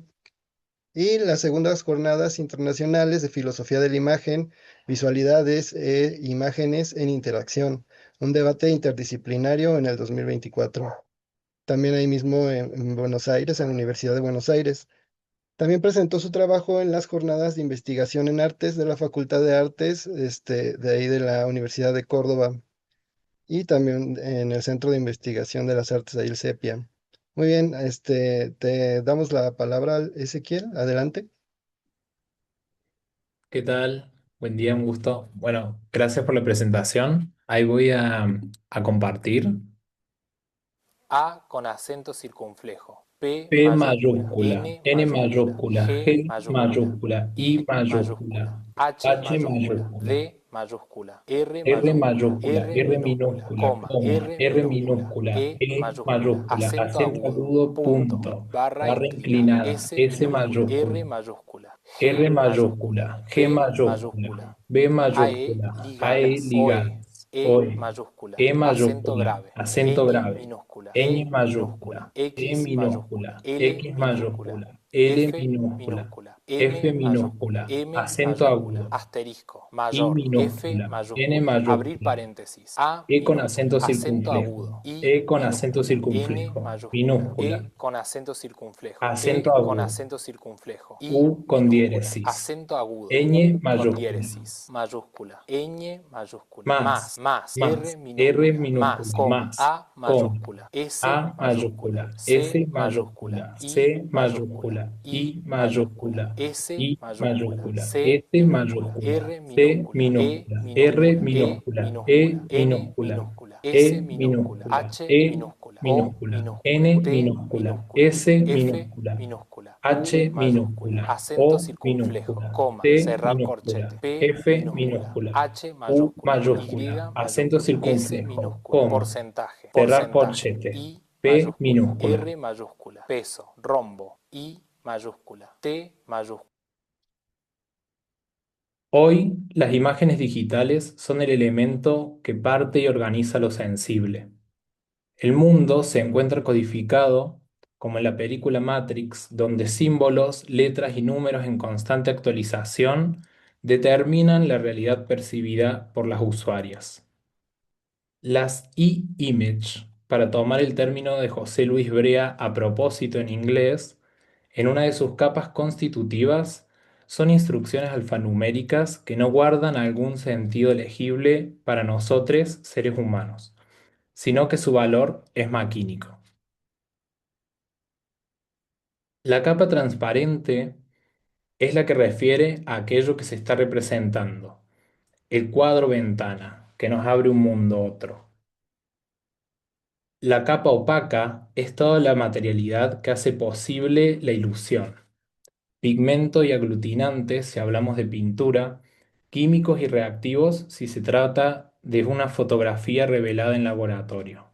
y las segundas jornadas internacionales de filosofía de la imagen, visualidades e imágenes en interacción, un debate interdisciplinario en el 2024. También ahí mismo en Buenos Aires, en la Universidad de Buenos Aires. También presentó su trabajo en las jornadas de investigación en artes de la Facultad de Artes, de ahí de la Universidad de Córdoba, y también en el Centro de Investigación de las Artes, ahí el CEPIA. Muy bien, te damos la palabra, Ezequiel, adelante. ¿Qué tal? Buen día, un gusto. Bueno, gracias por la presentación. Ahí voy a compartir. A con acento circunflejo. P P mayúscula, mayúscula, N N mayúscula, mayúscula, G G mayúscula, mayúscula, I I mayúscula, mayúscula, H H mayúscula, mayúscula, D mayúscula, R R mayúscula, mayúscula, R R minúscula, minúscula, coma, coma, R R minúscula, minúscula, E E mayúscula, mayúscula, acento acento agudo, agudo, punto, punto, barra barra inclinada, inclinada, S S minúscula, R mayúscula, mayúscula, R G mayúscula, mayúscula, G B mayúscula, mayúscula, B AE mayúscula, AE ligadas, OE, ligadas, E OE, mayúscula, E acento mayúscula, grave, acento ñ grave, minúscula, Ñ E minúscula, mayúscula, E X mayúscula, minúscula, L X minúscula, mayúscula, L F minúscula, minúscula, F N mayúscula, minúscula, M acento mayúscula, agudo, asterisco, I mayor, F minúscula, N mayúscula, abrir mayúscula, paréntesis, A E con minúscula, acento acento circunflejo, agudo, I E con acento minúscula, N circunflejo, mayúscula, minúscula, E con acento circunflejo, acento E con agudo, acento circunflejo, I U con minúscula, diéresis, acento agudo, Ñ U con mayúscula, diéresis, mayúscula, ñ mayúscula, más, R R minúscula, más, minúscula, coma, más, A con, mayúscula, S A mayúscula, mayúscula, C S mayúscula, mayúscula, I C mayúscula, mayúscula, I I mayúscula, mayúscula, S I mayúscula, mayúscula, C S minúscula, mayúscula, R C minúscula, E minúscula, R minúscula, E minúscula, E minúscula, N minúscula, minúscula, S E minúscula, minúscula, H E minúscula, O minúscula, minúscula, N T minúscula, minúscula, S F minúscula, minúscula, U H mayúscula, minúscula, acento O circunflejo, minúscula, coma, T cerrar corchete, minúscula, P F minúscula, minúscula, H U mayúscula, Y mayúscula, acento mayúscula, S circunflejo, minúscula, coma, porcentaje, cerrar porcentaje, corchete, I P mayúscula, minúscula. R mayúscula, peso, rombo, I mayúscula, T mayúscula. Hoy, las imágenes digitales son el elemento que parte y organiza lo sensible. El mundo se encuentra codificado, como en la película Matrix, donde símbolos, letras y números en constante actualización determinan la realidad percibida por las usuarias. Las e-image, para tomar el término de José Luis Brea a propósito en inglés, en una de sus capas constitutivas, son instrucciones alfanuméricas que no guardan algún sentido legible para nosotros, seres humanos, sino que su valor es maquínico. La capa transparente es la que refiere a aquello que se está representando, el cuadro ventana, que nos abre un mundo otro. La capa opaca es toda la materialidad que hace posible la ilusión. Pigmento y aglutinantes si hablamos de pintura, químicos y reactivos si se trata de una fotografía revelada en laboratorio.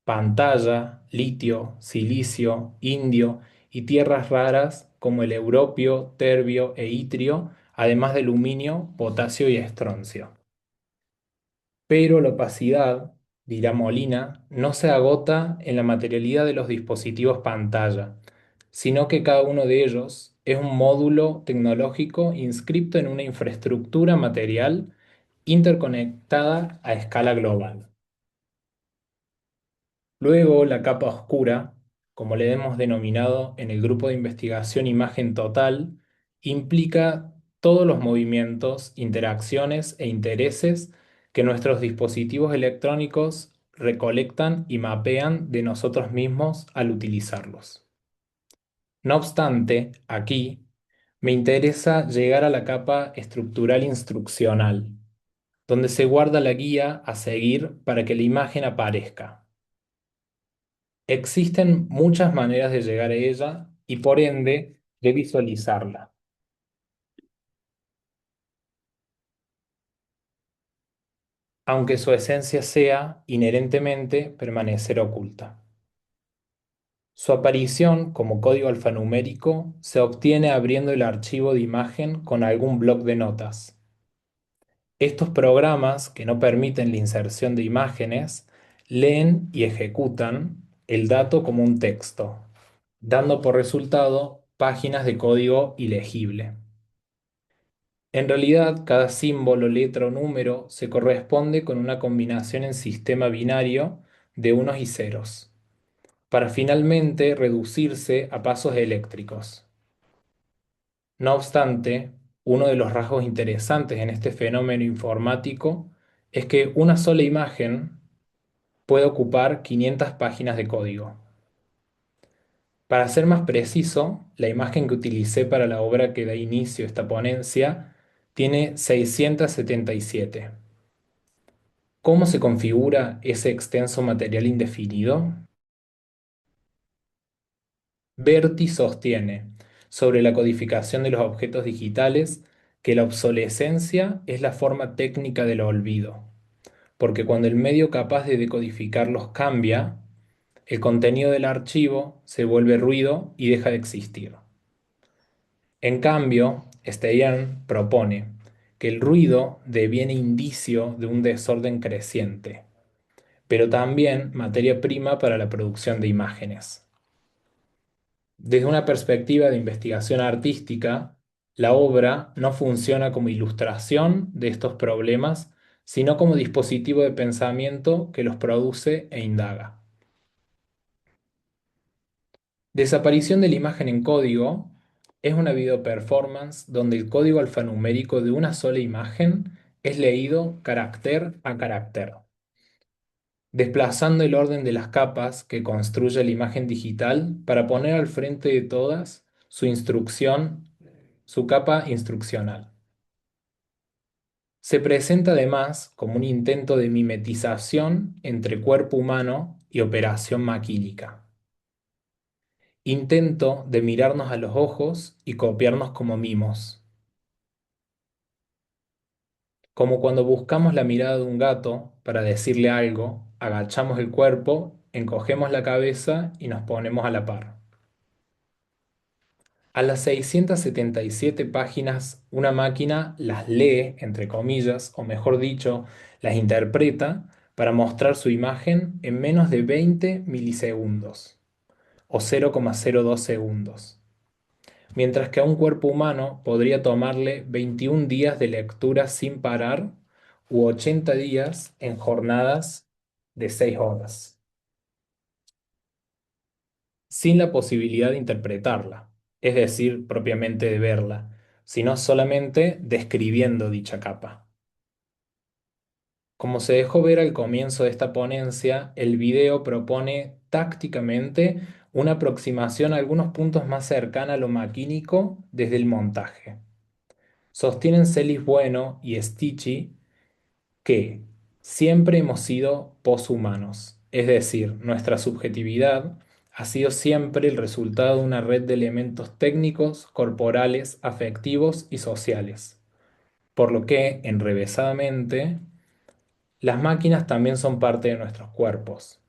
Pantalla, litio, silicio, indio y tierras raras como el europio, terbio e itrio, además de aluminio, potasio y estroncio. Pero la opacidad, dirá Molina, no se agota en la materialidad de los dispositivos pantalla, sino que cada uno de ellos es un módulo tecnológico inscripto en una infraestructura material interconectada a escala global. Luego, la capa oscura, como le hemos denominado en el grupo de investigación Imagen Total, implica todos los movimientos, interacciones e intereses que nuestros dispositivos electrónicos recolectan y mapean de nosotros mismos al utilizarlos. No obstante, aquí me interesa llegar a la capa estructural instruccional, donde se guarda la guía a seguir para que la imagen aparezca. Existen muchas maneras de llegar a ella y por ende de visualizarla. Aunque su esencia sea inherentemente permanecer oculta. Su aparición como código alfanumérico se obtiene abriendo el archivo de imagen con algún bloc de notas. Estos programas, que no permiten la inserción de imágenes, leen y ejecutan el dato como un texto, dando por resultado páginas de código ilegible. En realidad, cada símbolo, letra o número se corresponde con una combinación en sistema binario de unos y ceros, para finalmente reducirse a pasos eléctricos. No obstante, uno de los rasgos interesantes en este fenómeno informático es que una sola imagen puede ocupar 500 páginas de código. Para ser más preciso, la imagen que utilicé para la obra que da inicio a esta ponencia tiene 677. ¿Cómo se configura ese extenso material indefinido? Berti sostiene, sobre la codificación de los objetos digitales, que la obsolescencia es la forma técnica del olvido, porque cuando el medio capaz de decodificarlos cambia, el contenido del archivo se vuelve ruido y deja de existir. En cambio, Steyan propone que el ruido deviene indicio de un desorden creciente, pero también materia prima para la producción de imágenes. Desde una perspectiva de investigación artística, la obra no funciona como ilustración de estos problemas, sino como dispositivo de pensamiento que los produce e indaga. Desaparición de la imagen en código es una video performance donde el código alfanumérico de una sola imagen es leído carácter a carácter, desplazando el orden de las capas que construye la imagen digital para poner al frente de todas su capa instruccional. Se presenta además como un intento de mimetización entre cuerpo humano y operación maquínica. Intento de mirarnos a los ojos y copiarnos como mimos. Como cuando buscamos la mirada de un gato para decirle algo, agachamos el cuerpo, encogemos la cabeza y nos ponemos a la par. A las 677 páginas, una máquina las lee, entre comillas, o mejor dicho, las interpreta para mostrar su imagen en menos de 20 milisegundos, o 0,02 segundos. mientras que a un cuerpo humano podría tomarle 21 días de lectura sin parar u 80 días en jornadas de 6 horas, sin la posibilidad de interpretarla, es decir, propiamente de verla, sino solamente describiendo dicha capa. Como se dejó ver al comienzo de esta ponencia, el video propone tácticamente una aproximación a algunos puntos más cercana a lo maquínico desde el montaje. Sostienen Celis Bueno y Stichi que siempre hemos sido poshumanos, es decir, nuestra subjetividad ha sido siempre el resultado de una red de elementos técnicos, corporales, afectivos y sociales, por lo que, enrevesadamente, las máquinas también son parte de nuestros cuerpos.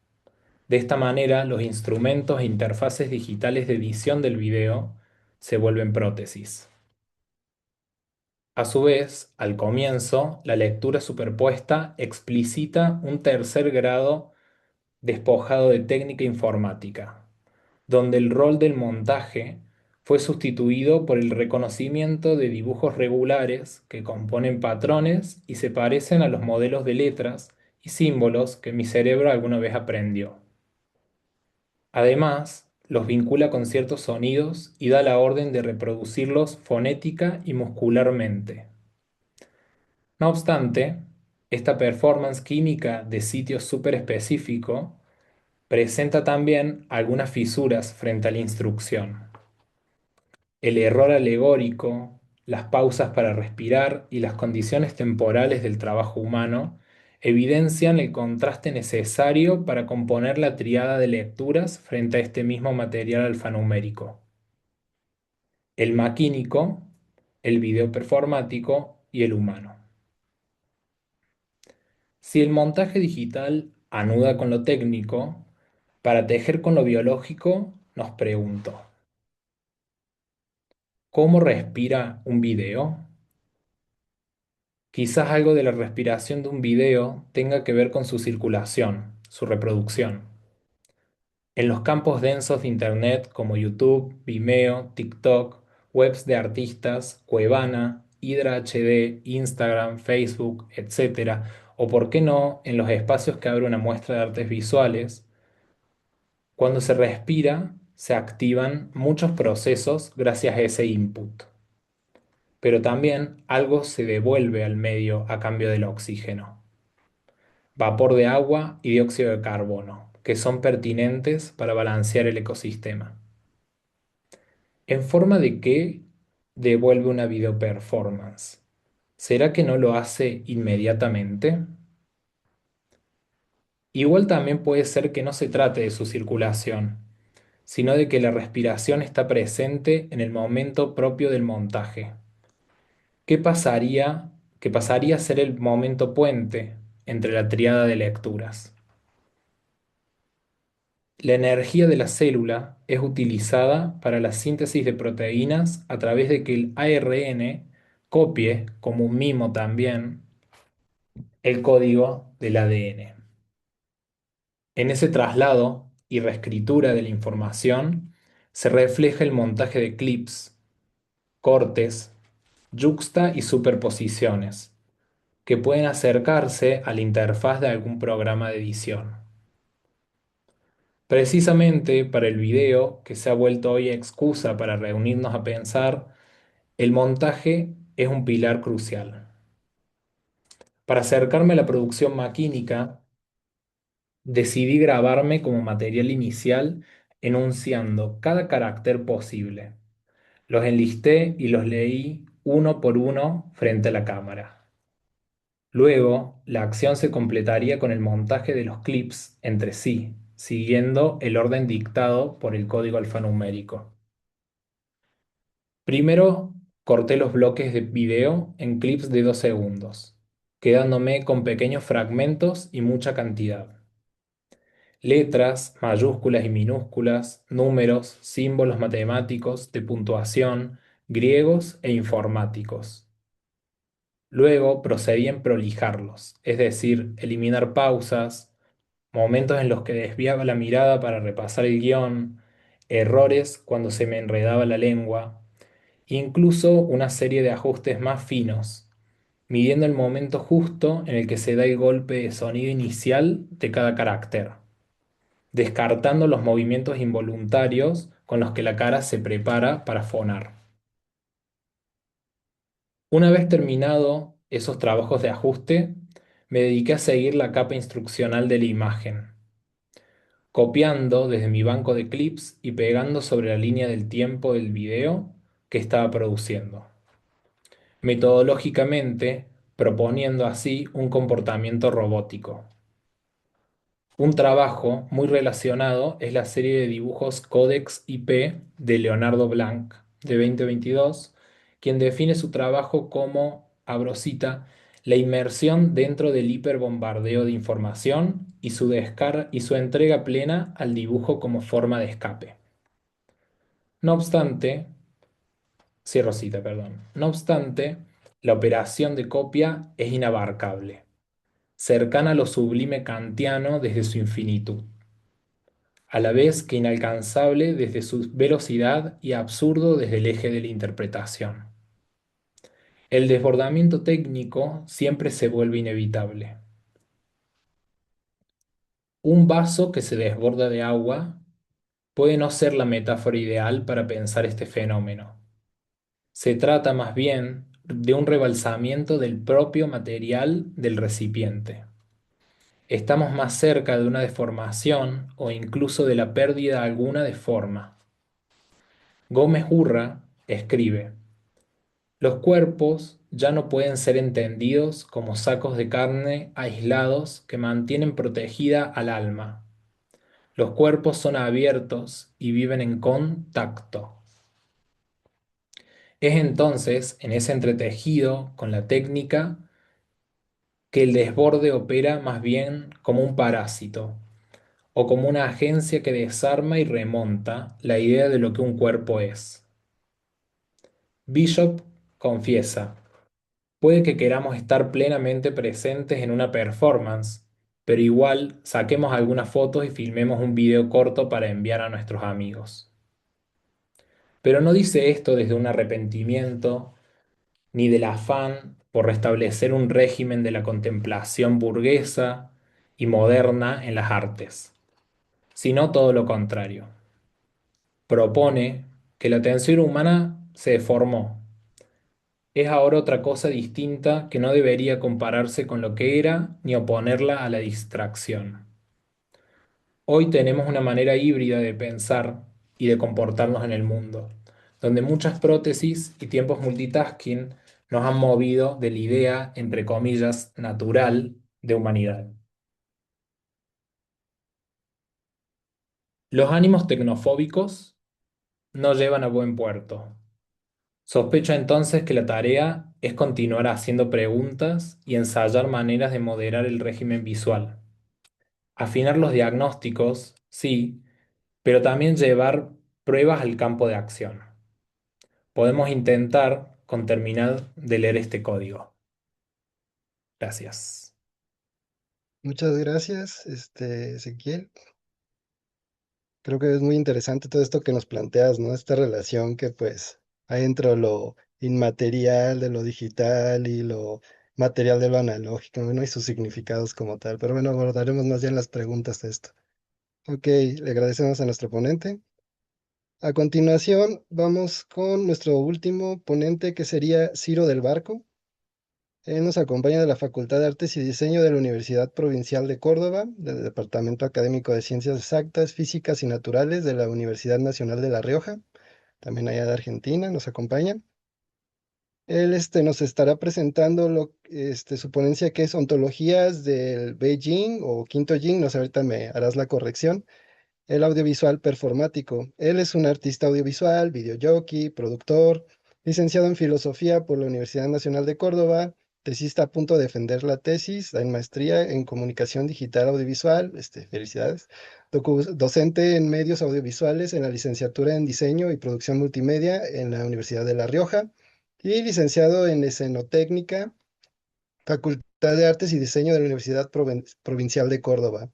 De esta manera, los instrumentos e interfaces digitales de edición del video se vuelven prótesis. A su vez, al comienzo, la lectura superpuesta explicita un tercer grado despojado de técnica informática, donde el rol del montaje fue sustituido por el reconocimiento de dibujos regulares que componen patrones y se parecen a los modelos de letras y símbolos que mi cerebro alguna vez aprendió. Además, los vincula con ciertos sonidos y da la orden de reproducirlos fonética y muscularmente. No obstante, esta performance química de sitio súper específico presenta también algunas fisuras frente a la instrucción. El error alegórico, las pausas para respirar y las condiciones temporales del trabajo humano evidencian el contraste necesario para componer la tríada de lecturas frente a este mismo material alfanumérico: el maquínico, el videoperformático y el humano. Si el montaje digital anuda con lo técnico, para tejer con lo biológico, nos pregunto: ¿cómo respira un video? Quizás algo de la respiración de un video tenga que ver con su circulación, su reproducción. En los campos densos de Internet como YouTube, Vimeo, TikTok, webs de artistas, Cuevana, Hydra HD, Instagram, Facebook, etc., o por qué no, en los espacios que abre una muestra de artes visuales, cuando se respira, se activan muchos procesos gracias a ese input. Pero también algo se devuelve al medio a cambio del oxígeno: vapor de agua y dióxido de carbono, que son pertinentes para balancear el ecosistema. ¿En forma de qué devuelve una video performance? ¿Será que no lo hace inmediatamente? Igual también puede ser que no se trate de su circulación, sino de que la respiración está presente en el momento propio del montaje. ¿Qué pasaría, que pasaría a ser el momento puente entre la tríada de lecturas? La energía de la célula es utilizada para la síntesis de proteínas a través de que el ARN copie, como un mimo también, el código del ADN. En ese traslado y reescritura de la información se refleja el montaje de clips, cortes, yuxta y superposiciones, que pueden acercarse a la interfaz de algún programa de edición. Precisamente para el video, que se ha vuelto hoy excusa para reunirnos a pensar, el montaje es un pilar crucial. Para acercarme a la producción maquínica, decidí grabarme como material inicial enunciando cada carácter posible. Los enlisté y los leí uno por uno frente a la cámara. Luego, la acción se completaría con el montaje de los clips entre sí, siguiendo el orden dictado por el código alfanumérico. Primero, corté los bloques de video en clips de 2 segundos, quedándome con pequeños fragmentos y mucha cantidad. Letras, mayúsculas y minúsculas, números, símbolos matemáticos, de puntuación, griegos e informáticos. Luego procedí en prolijarlos, es decir, eliminar pausas, momentos en los que desviaba la mirada para repasar el guión, errores cuando se me enredaba la lengua, incluso una serie de ajustes más finos, midiendo el momento justo en el que se da el golpe de sonido inicial de cada carácter, descartando los movimientos involuntarios con los que la cara se prepara para fonar. Una vez terminado esos trabajos de ajuste, me dediqué a seguir la capa instruccional de la imagen, copiando desde mi banco de clips y pegando sobre la línea del tiempo del video que estaba produciendo, metodológicamente proponiendo así un comportamiento robótico. Un trabajo muy relacionado es la serie de dibujos Codex IP de Leonardo Blanc, de 2022, quien define su trabajo como, abro cita, la inmersión dentro del hiperbombardeo de información y su descarga y su entrega plena al dibujo como forma de escape. No obstante, cierro cita, perdón. No obstante, la operación de copia es inabarcable, cercana a lo sublime kantiano desde su infinitud, a la vez que inalcanzable desde su velocidad y absurdo desde el eje de la interpretación. El desbordamiento técnico siempre se vuelve inevitable. Un vaso que se desborda de agua puede no ser la metáfora ideal para pensar este fenómeno. Se trata más bien de un rebalsamiento del propio material del recipiente. Estamos más cerca de una deformación o incluso de la pérdida alguna de forma. Gómez Urra escribe: los cuerpos ya no pueden ser entendidos como sacos de carne aislados que mantienen protegida al alma. Los cuerpos son abiertos y viven en contacto. Es entonces en ese entretejido con la técnica que el desborde opera más bien como un parásito o como una agencia que desarma y remonta la idea de lo que un cuerpo es. Bishop confiesa: puede que queramos estar plenamente presentes en una performance, pero igual saquemos algunas fotos y filmemos un video corto para enviar a nuestros amigos. Pero no dice esto desde un arrepentimiento ni del afán por restablecer un régimen de la contemplación burguesa y moderna en las artes, sino todo lo contrario. Propone que la atención humana se deformó. Es ahora otra cosa distinta que no debería compararse con lo que era ni oponerla a la distracción. Hoy tenemos una manera híbrida de pensar y de comportarnos en el mundo, donde muchas prótesis y tiempos multitasking nos han movido de la idea, entre comillas, natural de humanidad. Los ánimos tecnofóbicos no llevan a buen puerto. Sospecho entonces que la tarea es continuar haciendo preguntas y ensayar maneras de moderar el régimen visual. Afinar los diagnósticos, sí, pero también llevar pruebas al campo de acción. Podemos intentar con terminar de leer este código. Gracias. Muchas gracias, Ezequiel. Creo que es muy interesante todo esto que nos planteas, ¿no? Esta relación que pues hay entre lo inmaterial de lo digital y lo material de lo analógico, ¿no? Y sus significados como tal. Pero bueno, abordaremos más bien las preguntas de esto. Ok, le agradecemos a nuestro ponente. A continuación, vamos con nuestro último ponente, que sería Ciro del Barco. Él nos acompaña de la Facultad de Artes y Diseño de la Universidad Provincial de Córdoba, del Departamento Académico de Ciencias Exactas, Físicas y Naturales de la Universidad Nacional de La Rioja, también allá de Argentina, nos acompaña. Él nos estará presentando su ponencia, que es Ontologías del Beijing o Quinto Yin, no sé, ahorita me harás la corrección. El audiovisual performático. Él es un artista audiovisual, videojockey, productor, licenciado en filosofía por la Universidad Nacional de Córdoba, tesista a punto de defender la tesis en maestría en comunicación digital audiovisual, felicidades, docente en medios audiovisuales en la licenciatura en diseño y producción multimedia en la Universidad de La Rioja y licenciado en escenotécnica, Facultad de Artes y Diseño de la Universidad Provincial de Córdoba.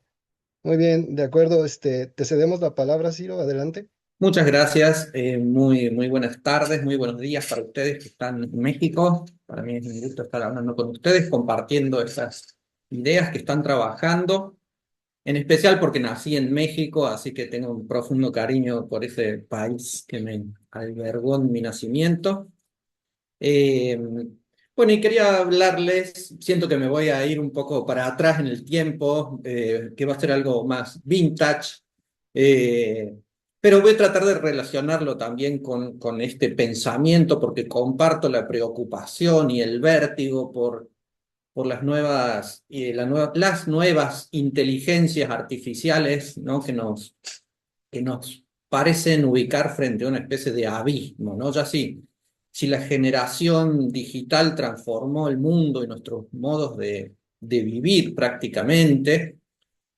Muy bien, de acuerdo. Te cedemos la palabra, Ciro, adelante. Muchas gracias, muy buenas tardes, muy buenos días para ustedes que están en México. Para mí es un gusto estar hablando con ustedes, compartiendo esas ideas que están trabajando, en especial porque nací en México, así que tengo un profundo cariño por ese país que me albergó en mi nacimiento. Eh, bueno, y quería hablarles, siento que me voy a ir un poco para atrás en el tiempo, que va a ser algo más vintage, eh, pero voy a tratar de relacionarlo también con este pensamiento porque comparto la preocupación y el vértigo por las las nuevas inteligencias artificiales, ¿no? Que nos parecen ubicar frente a una especie de abismo, ¿no? Ya sí, si la generación digital transformó el mundo y nuestros modos de vivir prácticamente,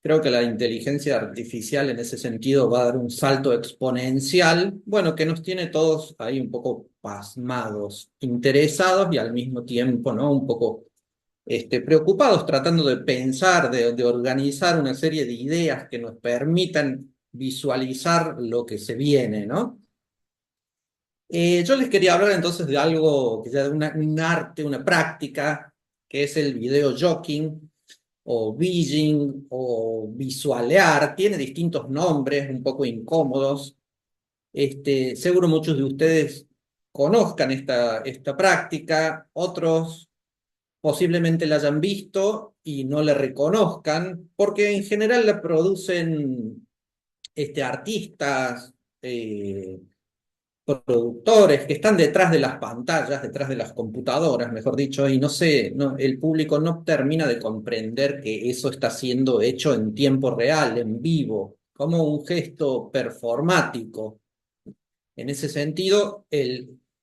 creo que la inteligencia artificial en ese sentido va a dar un salto exponencial, bueno, que nos tiene todos ahí un poco pasmados, interesados y al mismo tiempo, ¿no? Un poco preocupados, tratando de pensar, de organizar una serie de ideas que nos permitan visualizar lo que se viene, ¿no? Yo les quería hablar entonces de algo que ya de un arte, una práctica, que es el video jogging o Beijing o visualear, tiene distintos nombres un poco incómodos. Seguro muchos de ustedes conozcan esta práctica, otros posiblemente la hayan visto y no la reconozcan, porque en general la producen artistas, productores que están detrás de las pantallas, detrás de las computadoras, mejor dicho, y no sé, el público no termina de comprender que eso está siendo hecho en tiempo real, en vivo, como un gesto performático. En ese sentido,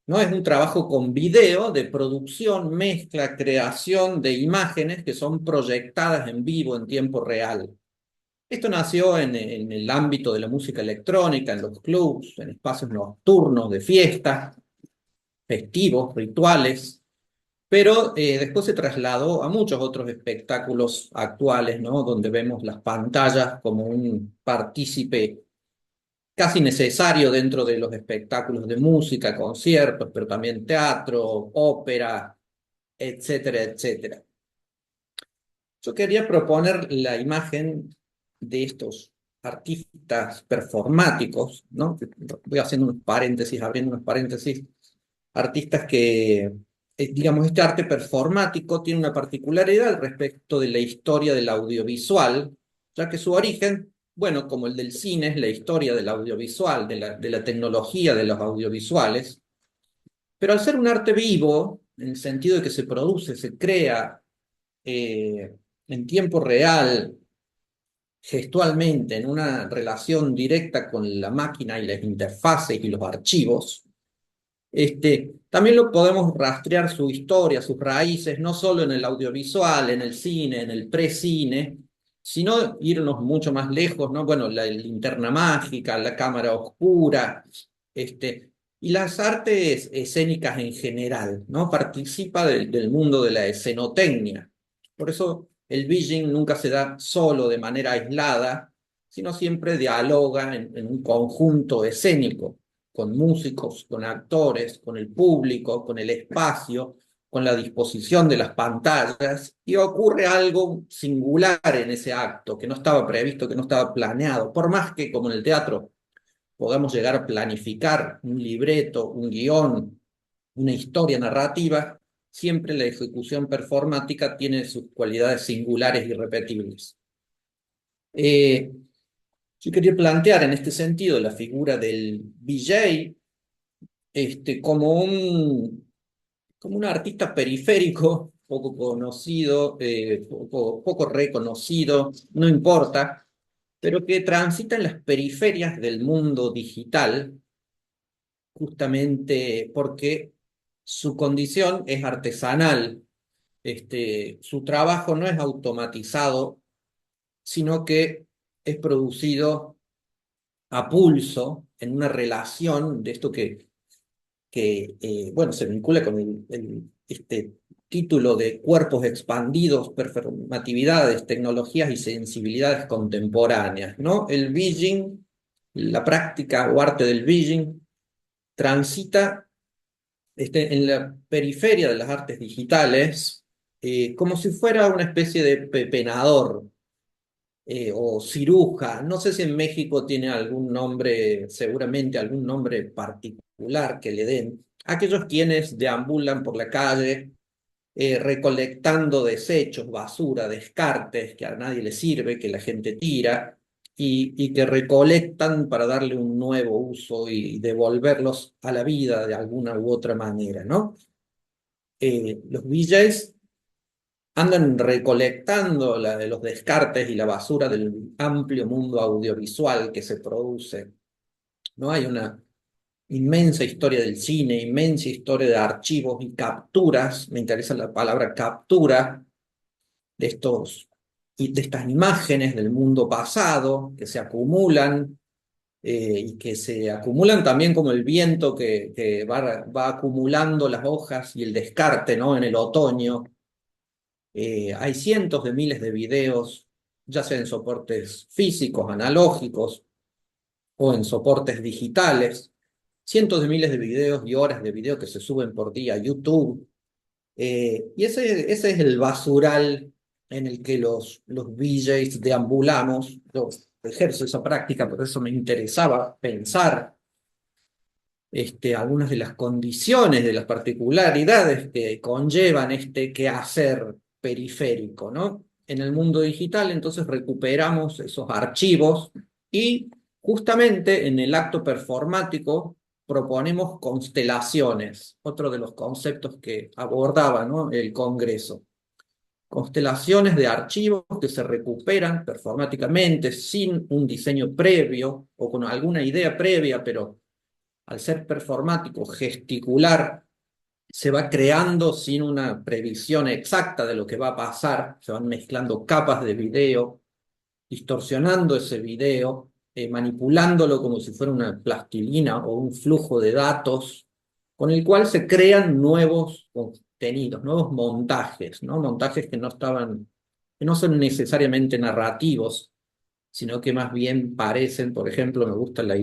no es un trabajo con video de producción, mezcla, creación de imágenes que son proyectadas en vivo en tiempo real. Esto nació en el ámbito de la música electrónica, en los clubs, en espacios nocturnos de fiesta, festivos, rituales, pero después se trasladó a muchos otros espectáculos actuales, ¿no? Donde vemos las pantallas como un partícipe casi necesario dentro de los espectáculos de música, conciertos, pero también teatro, ópera, etcétera, etcétera. Yo quería proponer la imagen de estos artistas performáticos, ¿no? Voy haciendo unos paréntesis, abriendo unos paréntesis. Artistas que, digamos, este arte performático tiene una particularidad respecto de la historia del audiovisual, ya que su origen, bueno, como el del cine, es la historia del audiovisual, de la tecnología de los audiovisuales, pero al ser un arte vivo, en el sentido de que se produce, se crea en tiempo real, gestualmente, en una relación directa con la máquina y las interfaces y los archivos, también lo podemos rastrear su historia, sus raíces, no solo en el audiovisual, en el cine, en el precine, sino irnos mucho más lejos, ¿no? Bueno, la linterna mágica, la cámara oscura, y las artes escénicas en general, ¿no? Participa del mundo de la escenotecnia. Por eso el Beijing nunca se da solo de manera aislada, sino siempre dialoga en un conjunto escénico con músicos, con actores, con el público, con el espacio, con la disposición de las pantallas, y ocurre algo singular en ese acto, que no estaba previsto, que no estaba planeado, por más que como en el teatro podamos llegar a planificar un libreto, un guión, una historia narrativa, siempre la ejecución performática tiene sus cualidades singulares y irrepetibles. Yo quería plantear en este sentido la figura del VJ como un artista periférico, poco conocido, poco reconocido, no importa, pero que transita en las periferias del mundo digital, justamente porque su condición es artesanal. Su trabajo no es automatizado, sino que es producido a pulso, en una relación de esto bueno, se vincula con este título de cuerpos expandidos, performatividades, tecnologías y sensibilidades contemporáneas, ¿no? El Beijing La práctica o arte del Beijing transita en la periferia de las artes digitales, como si fuera una especie de pepenador o ciruja. No sé si en México tiene algún nombre, seguramente algún nombre particular que le den. Aquellos quienes deambulan por la calle recolectando desechos, basura, descartes que a nadie le sirve, que la gente tira, y que recolectan para darle un nuevo uso y devolverlos a la vida de alguna u otra manera, ¿no? Los VJs andan recolectando los descartes y la basura del amplio mundo audiovisual que se produce, ¿no? Hay una inmensa historia del cine, inmensa historia de archivos y capturas, me interesa la palabra captura, de de estas imágenes del mundo pasado que se acumulan y que se acumulan también como el viento que va acumulando las hojas y el descarte, ¿no? En el otoño. Hay cientos de miles de videos, ya sea en soportes físicos, analógicos o en soportes digitales, cientos de miles de videos y horas de video que se suben por día a YouTube. Y ese es el basural en el que los VJs deambulamos. Yo ejerzo esa práctica, por eso me interesaba pensar algunas de las condiciones, de las particularidades que conllevan este quehacer periférico, ¿no? En el mundo digital, entonces recuperamos esos archivos y justamente en el acto performático proponemos constelaciones, otro de los conceptos que abordaba, ¿no? El Congreso. Constelaciones de archivos que se recuperan performáticamente sin un diseño previo o con alguna idea previa, pero al ser performático, gesticular, se va creando sin una previsión exacta de lo que va a pasar, se van mezclando capas de video, distorsionando ese video, manipulándolo como si fuera una plastilina o un flujo de datos, con el cual se crean nuevos contenidos, nuevos montajes, ¿no? Montajes que no son necesariamente narrativos, sino que más bien parecen, por ejemplo, me gusta la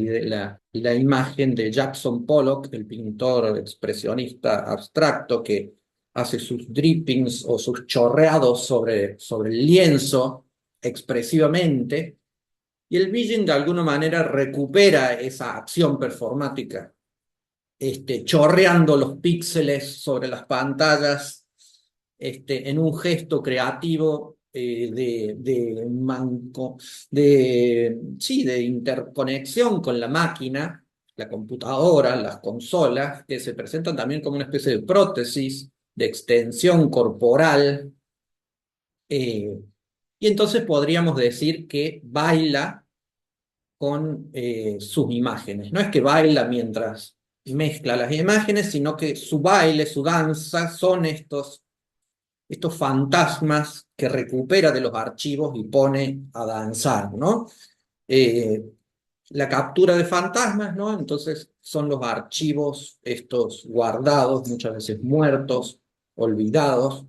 imagen de Jackson Pollock, el pintor expresionista abstracto que hace sus drippings o sus chorreados sobre el lienzo expresivamente, y el Beijing de alguna manera recupera esa acción performática, chorreando los píxeles sobre las pantallas, en un gesto creativo sí, de interconexión con la máquina, la computadora, las consolas, que se presentan también como una especie de prótesis, de extensión corporal. Y entonces podríamos decir que baila con sus imágenes. No es que baila mientras mezcla las imágenes, sino que su baile, su danza, son estos fantasmas que recupera de los archivos y pone a danzar, ¿no? Eh, la captura de fantasmas, ¿no? Entonces son los archivos estos guardados, muchas veces muertos, olvidados.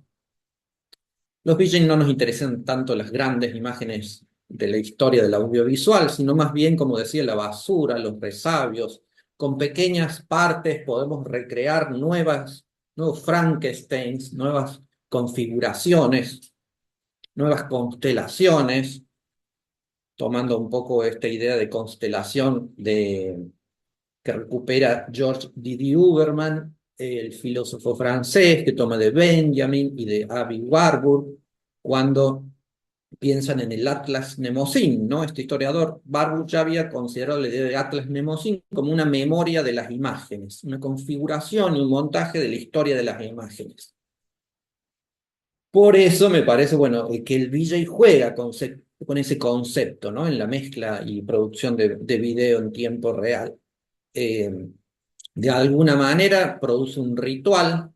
Los Beijing no nos interesan tanto las grandes imágenes de la historia del audiovisual, sino más bien, como decía, la basura, los resabios. Con pequeñas partes podemos recrear nuevos Frankensteins, nuevas configuraciones, nuevas constelaciones, tomando un poco esta idea de constelación que recupera George Didi Huberman, el filósofo francés, que toma de Benjamin y de Aby Warburg, cuando piensan en el Atlas Mnemosyne, ¿no? Este historiador, Warburg, ya había considerado la idea de Atlas Mnemosyne como una memoria de las imágenes, una configuración y un montaje de la historia de las imágenes. Por eso me parece, bueno, que el VJ juega con ese concepto, ¿no? En la mezcla y producción de video en tiempo real. De alguna manera produce un ritual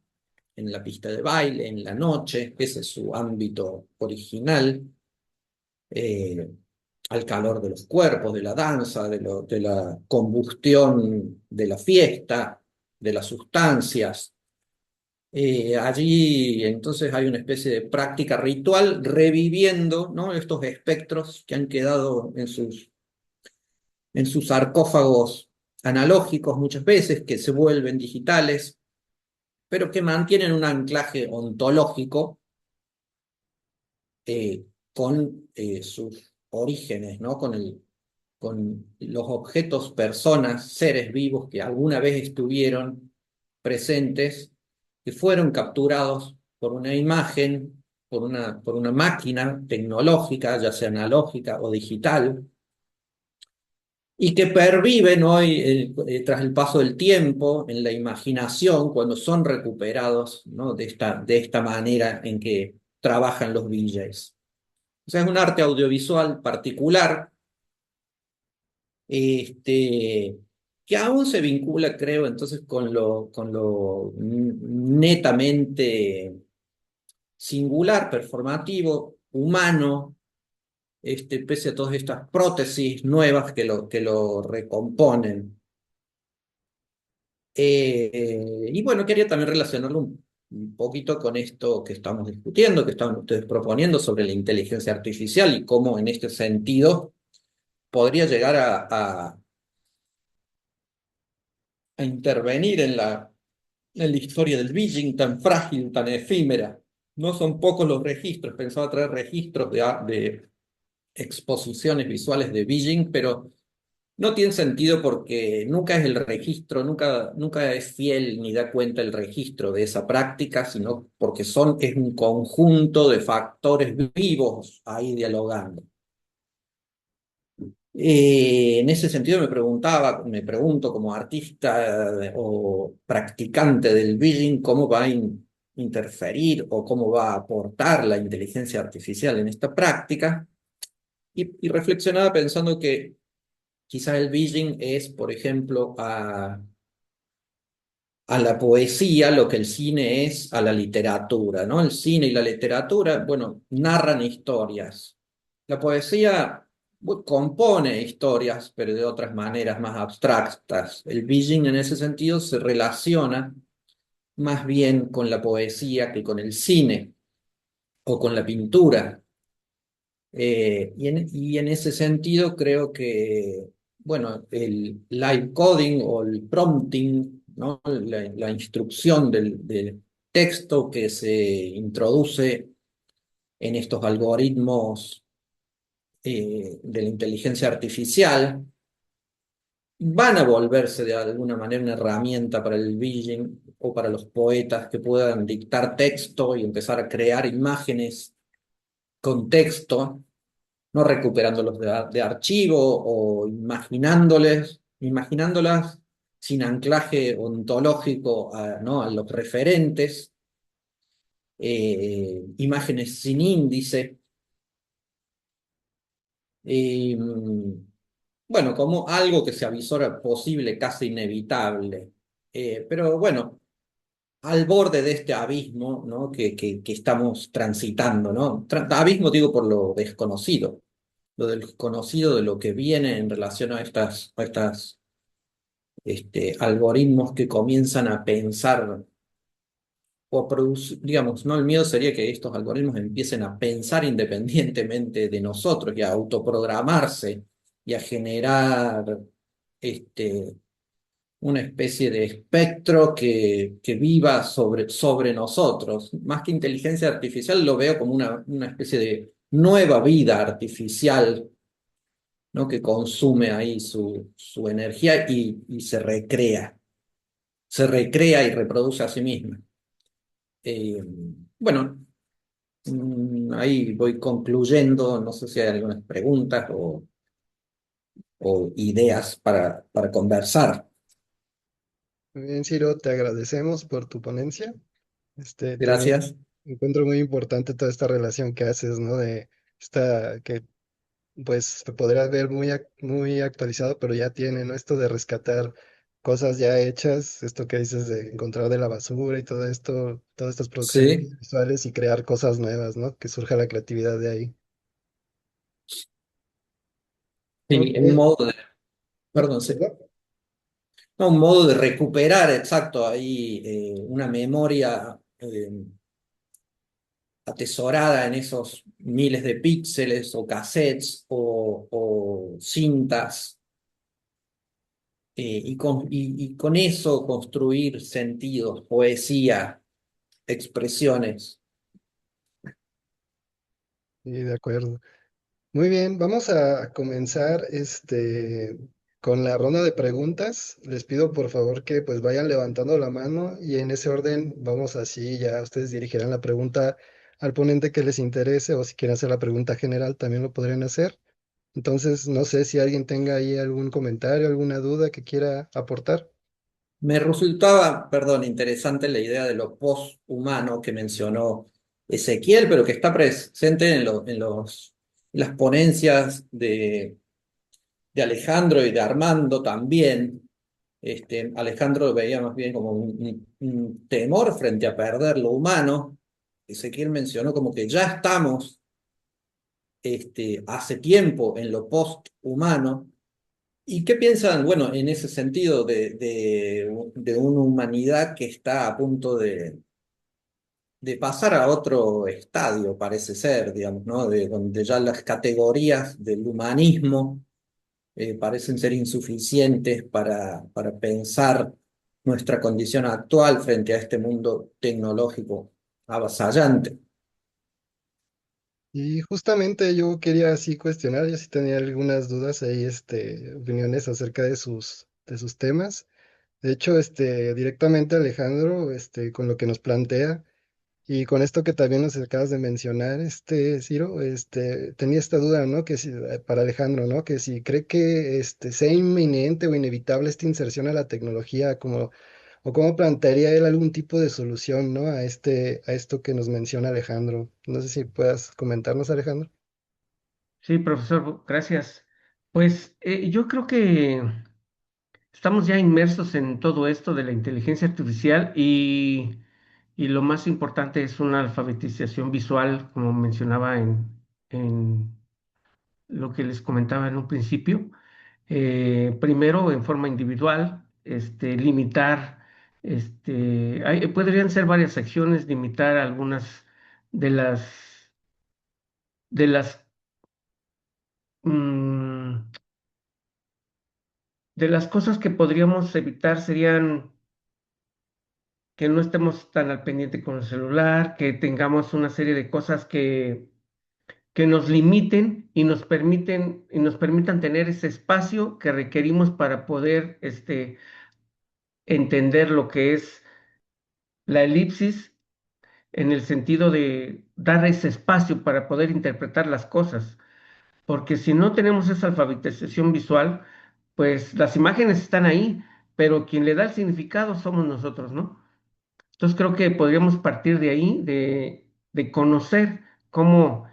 en la pista de baile, en la noche, ese es su ámbito original, al calor de los cuerpos, de la danza, de la combustión de la fiesta, de las sustancias. Allí entonces hay una especie de práctica ritual reviviendo, ¿no? Estos espectros que han quedado en sus sarcófagos analógicos muchas veces, que se vuelven digitales, pero que mantienen un anclaje ontológico con sus orígenes, ¿no? Con los objetos, personas, seres vivos que alguna vez estuvieron presentes, que fueron capturados por una imagen, por una máquina tecnológica, ya sea analógica o digital, y que perviven hoy, tras el paso del tiempo, en la imaginación, cuando son recuperados, ¿no? De esta manera en que trabajan los VJs. O sea, es un arte audiovisual particular, este, que aún se vincula, creo, entonces con lo netamente singular, performativo, humano, pese a todas estas prótesis nuevas que lo recomponen. Y bueno, quería también relacionarlo un poquito con esto que estamos discutiendo, que estaban ustedes proponiendo sobre la inteligencia artificial y cómo en este sentido podría llegar a intervenir en la historia del Beijing tan frágil, tan efímera. No son pocos los registros, pensaba traer registros de exposiciones visuales de Beijing, pero no tiene sentido porque nunca es el registro, nunca es fiel ni da cuenta el registro de esa práctica, sino porque es un conjunto de factores vivos ahí dialogando. En ese sentido me pregunto como artista o practicante del Beijing, cómo va a interferir o cómo va a aportar la inteligencia artificial en esta práctica. Y reflexionaba pensando que quizás el Beijing es, por ejemplo, a la poesía lo que el cine es a la literatura, ¿no? El cine y la literatura, bueno, narran historias. La poesía compone historias, pero de otras maneras más abstractas. El Beijing en ese sentido se relaciona más bien con la poesía que con el cine o con la pintura. Y en ese sentido creo que, bueno, el live coding o el prompting, ¿no? La instrucción del texto que se introduce en estos algoritmos de la inteligencia artificial, van a volverse de alguna manera una herramienta para el Beijing o para los poetas que puedan dictar texto y empezar a crear imágenes con texto, no recuperándolos de archivo o imaginándolas sin anclaje ontológico ¿no? a los referentes, imágenes sin índice. Bueno, como algo que se avisora posible, casi inevitable. Pero bueno, al borde de este abismo, ¿no? que estamos transitando, ¿no? Abismo digo por lo desconocido de lo que viene en relación a estas algoritmos que comienzan a pensar o a producir, digamos, ¿no? El miedo sería que estos algoritmos empiecen a pensar independientemente de nosotros y a autoprogramarse y a generar este, una especie de espectro que viva sobre nosotros. Más que inteligencia artificial, lo veo como una especie de nueva vida artificial, ¿no? Que consume ahí su energía y se recrea y reproduce a sí misma. Eh, bueno, ahí voy concluyendo, no sé si hay algunas preguntas o ideas para conversar. Muy bien, Ciro, te agradecemos por tu ponencia. También Gracias. encuentro muy importante toda esta relación que haces, ¿no? De esta que pues te podrías ver muy actualizado, pero ya tiene, ¿no? Esto de rescatar cosas ya hechas, esto que dices de encontrar de la basura y todo esto, todas estas producciones Sí, visuales y crear cosas nuevas, ¿no? Que surja la creatividad de ahí. sí, Ok, un modo de, perdón, sí. ¿perdón? No, un modo de recuperar, exacto, ahí una memoria atesorada en esos miles de píxeles o cassettes o cintas y con eso construir sentidos, poesía, expresiones. Sí, de acuerdo. Muy bien, vamos a comenzar con la ronda de preguntas. Les pido por favor que pues vayan levantando la mano y en ese orden vamos así, ya ustedes dirigirán la pregunta al ponente que les interese o si quieren hacer la pregunta general también lo podrían hacer. Entonces, no sé si alguien tenga ahí algún comentario, alguna duda que quiera aportar. Me resultaba, perdón, interesante la idea de lo poshumano que mencionó Ezequiel, pero que está presente en las ponencias de Alejandro y de Armando también. Alejandro lo veía más bien como un temor frente a perder lo humano. Ezequiel mencionó como que ya estamos hace tiempo en lo posthumano. ¿Y qué piensan, bueno, en ese sentido de una humanidad que está a punto de pasar a otro estadio, parece ser, digamos, ¿no? De donde ya las categorías del humanismo parecen ser insuficientes para pensar nuestra condición actual frente a este mundo tecnológico avasallante? Y justamente yo quería así cuestionar, yo sí tenía algunas dudas ahí, opiniones acerca de sus temas. De hecho, directamente Alejandro, con lo que nos plantea y con esto que también nos acabas de mencionar, Ciro, tenía esta duda, ¿no? Que si, para Alejandro, ¿no? Que si cree que, sea inminente o inevitable esta inserción a la tecnología, como, o cómo plantearía él algún tipo de solución, ¿no? A esto que nos menciona Alejandro. No sé si puedas comentarnos, Alejandro. Sí, profesor, gracias. Pues yo creo que estamos ya inmersos en todo esto de la inteligencia artificial y lo más importante es una alfabetización visual, como mencionaba en lo que les comentaba en un principio. Primero, en forma individual, limitar, podrían ser varias acciones, limitar algunas de de las, mm, de las cosas que podríamos evitar serían que no estemos tan al pendiente con el celular, que tengamos una serie de cosas que nos limiten y nos permitan tener ese espacio que requerimos para poder entender lo que es la elipsis en el sentido de dar ese espacio para poder interpretar las cosas. Porque si no tenemos esa alfabetización visual, pues las imágenes están ahí, pero quien le da el significado somos nosotros, ¿no? Entonces creo que podríamos partir de ahí, de conocer cómo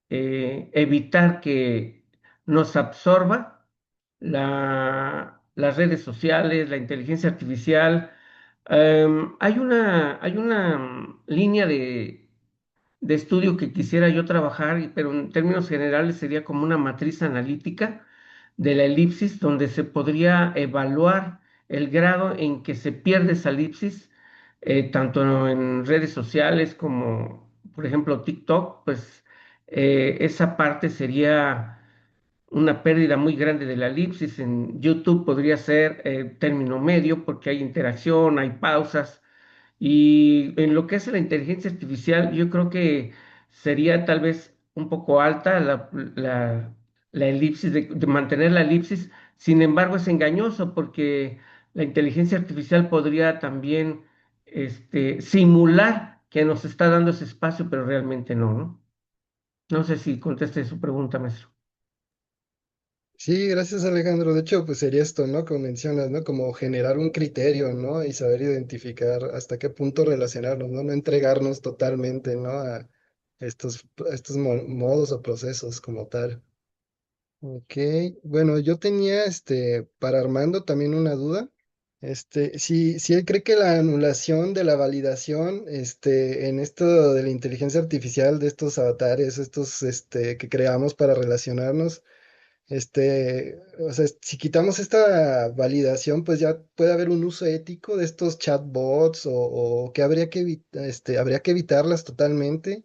evitar que nos absorba las redes sociales, la inteligencia artificial. Hay una línea de estudio que quisiera yo trabajar, pero en términos generales sería como una matriz analítica de la elipsis, donde se podría evaluar el grado en que se pierde esa elipsis, tanto en redes sociales como, por ejemplo, TikTok, pues esa parte sería una pérdida muy grande de la elipsis. En YouTube podría ser término medio porque hay interacción, hay pausas. Y en lo que es la inteligencia artificial, yo creo que sería tal vez un poco alta la elipsis, de mantener la elipsis. Sin embargo, es engañoso porque la inteligencia artificial podría también simular que nos está dando ese espacio, pero realmente no, ¿no? No sé si conteste su pregunta, maestro. Sí, gracias Alejandro. De hecho, pues sería esto, ¿no? Como mencionas, ¿no? Como generar un criterio, ¿no? Y saber identificar hasta qué punto relacionarnos, ¿no? No entregarnos totalmente, ¿no? A estos modos o procesos como tal. Ok, bueno, yo tenía, para Armando también una duda. Si él cree que la anulación de la validación, en esto de la inteligencia artificial, de estos avatares, que creamos para relacionarnos, o sea, si quitamos esta validación, pues ya puede haber un uso ético de estos chatbots o que habría que evitarlas totalmente,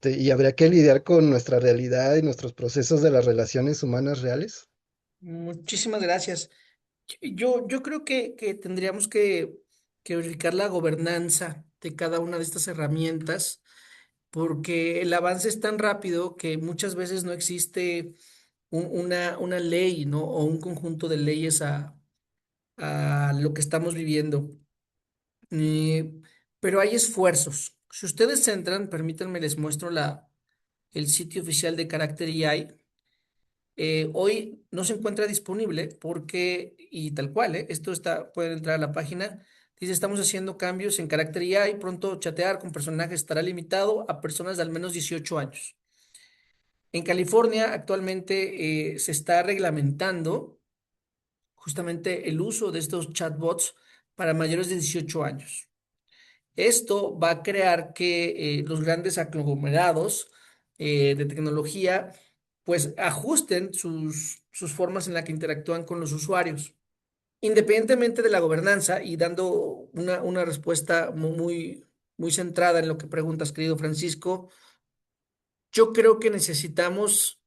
y habría que lidiar con nuestra realidad y nuestros procesos de las relaciones humanas reales. Muchísimas gracias. Yo creo que tendríamos que verificar la gobernanza de cada una de estas herramientas, porque el avance es tan rápido que muchas veces no existe una ley, ¿no? O un conjunto de leyes a lo que estamos viviendo. Eh, pero hay esfuerzos. Si ustedes entran, permítanme, les muestro el sitio oficial de Carácter AI. Hoy no se encuentra disponible porque, y tal cual, esto está, pueden entrar a la página. Dice, estamos haciendo cambios en Carácter AI. Pronto chatear con personajes estará limitado a personas de al menos 18 años. En California actualmente se está reglamentando justamente el uso de estos chatbots para mayores de 18 años. Esto va a crear que los grandes aglomerados de tecnología pues ajusten sus formas en la que interactúan con los usuarios. Independientemente de la gobernanza y dando una respuesta muy centrada en lo que preguntas, querido Francisco, yo creo que necesitamos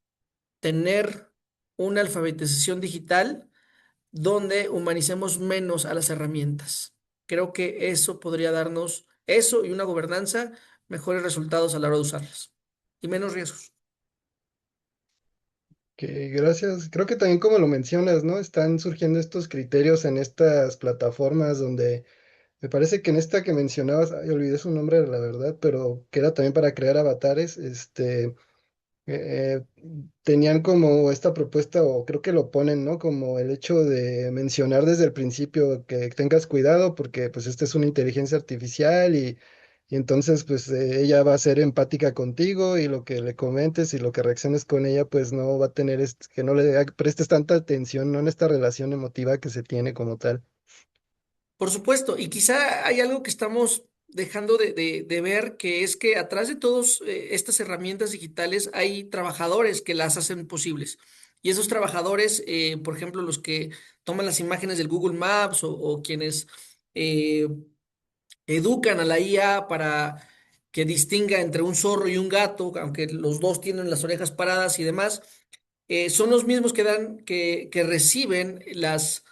tener una alfabetización digital donde humanicemos menos a las herramientas. Creo que eso podría darnos, eso y una gobernanza, mejores resultados a la hora de usarlas y menos riesgos. Que gracias. Creo que también como lo mencionas, ¿no? Están surgiendo estos criterios en estas plataformas donde me parece que en esta que mencionabas, ay, olvidé su nombre, la verdad, pero que era también para crear avatares, eh, tenían como esta propuesta, o creo que lo ponen, ¿no? Como el hecho de mencionar desde el principio que tengas cuidado porque pues esta es una inteligencia artificial y entonces pues ella va a ser empática contigo y lo que le comentes y lo que reacciones con ella pues no va a tener, que no le prestes tanta atención, ¿no? En esta relación emotiva que se tiene como tal. Por supuesto, y quizá hay algo que estamos dejando de ver, que es que atrás de todas estas herramientas digitales hay trabajadores que las hacen posibles. Y esos trabajadores, por ejemplo, los que toman las imágenes del Google Maps o quienes eh, educan a la IA para que distinga entre un zorro y un gato, aunque los dos tienen las orejas paradas y demás, son los mismos que reciben las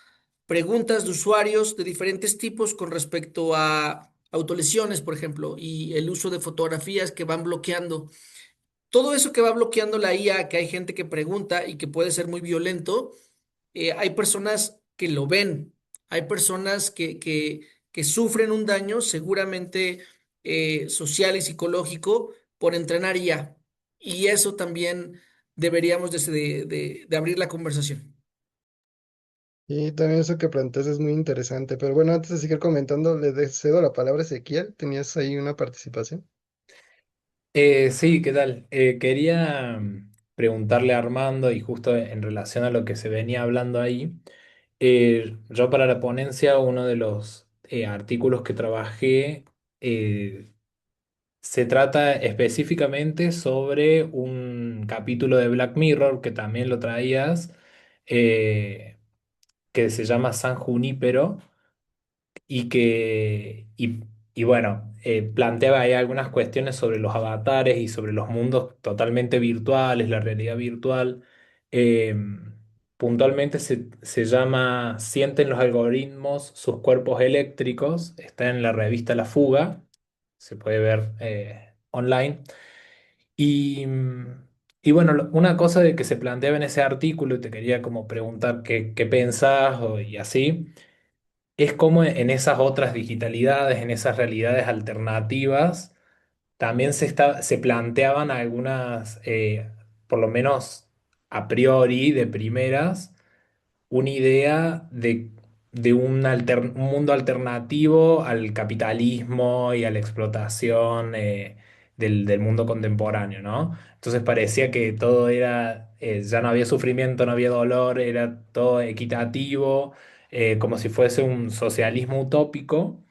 preguntas de usuarios de diferentes tipos con respecto a autolesiones, por ejemplo, y el uso de fotografías que van bloqueando. Todo eso que va bloqueando la IA, que hay gente que pregunta y que puede ser muy violento, hay personas que lo ven, hay personas que sufren un daño seguramente social y psicológico por entrenar IA. Y eso también deberíamos de abrir la conversación. Y también eso que planteas es muy interesante, pero bueno, antes de seguir comentando, cedo la palabra a Ezequiel, tenías ahí una participación. Sí, ¿qué tal? Quería preguntarle a Armando y justo en relación a lo que se venía hablando ahí, yo para la ponencia uno de los artículos que trabajé eh, se trata específicamente sobre un capítulo de Black Mirror que también lo traías, eh, que se llama San Junípero y y bueno, planteaba ahí algunas cuestiones sobre los avatares y sobre los mundos totalmente virtuales, la realidad virtual. Eh, Puntualmente se llama Sienten los algoritmos sus cuerpos eléctricos, está en la revista La Fuga, se puede ver online. Y, y bueno, una cosa de que se planteaba en ese artículo, y te quería como preguntar qué pensás y así es como en esas otras digitalidades, en esas realidades alternativas, también se planteaban algunas, por lo menos a priori, de primeras, una idea de un mundo alternativo al capitalismo y a la explotación del mundo contemporáneo, ¿no? Entonces parecía que todo era, ya no había sufrimiento, no había dolor, era todo equitativo, como si fuese un socialismo utópico,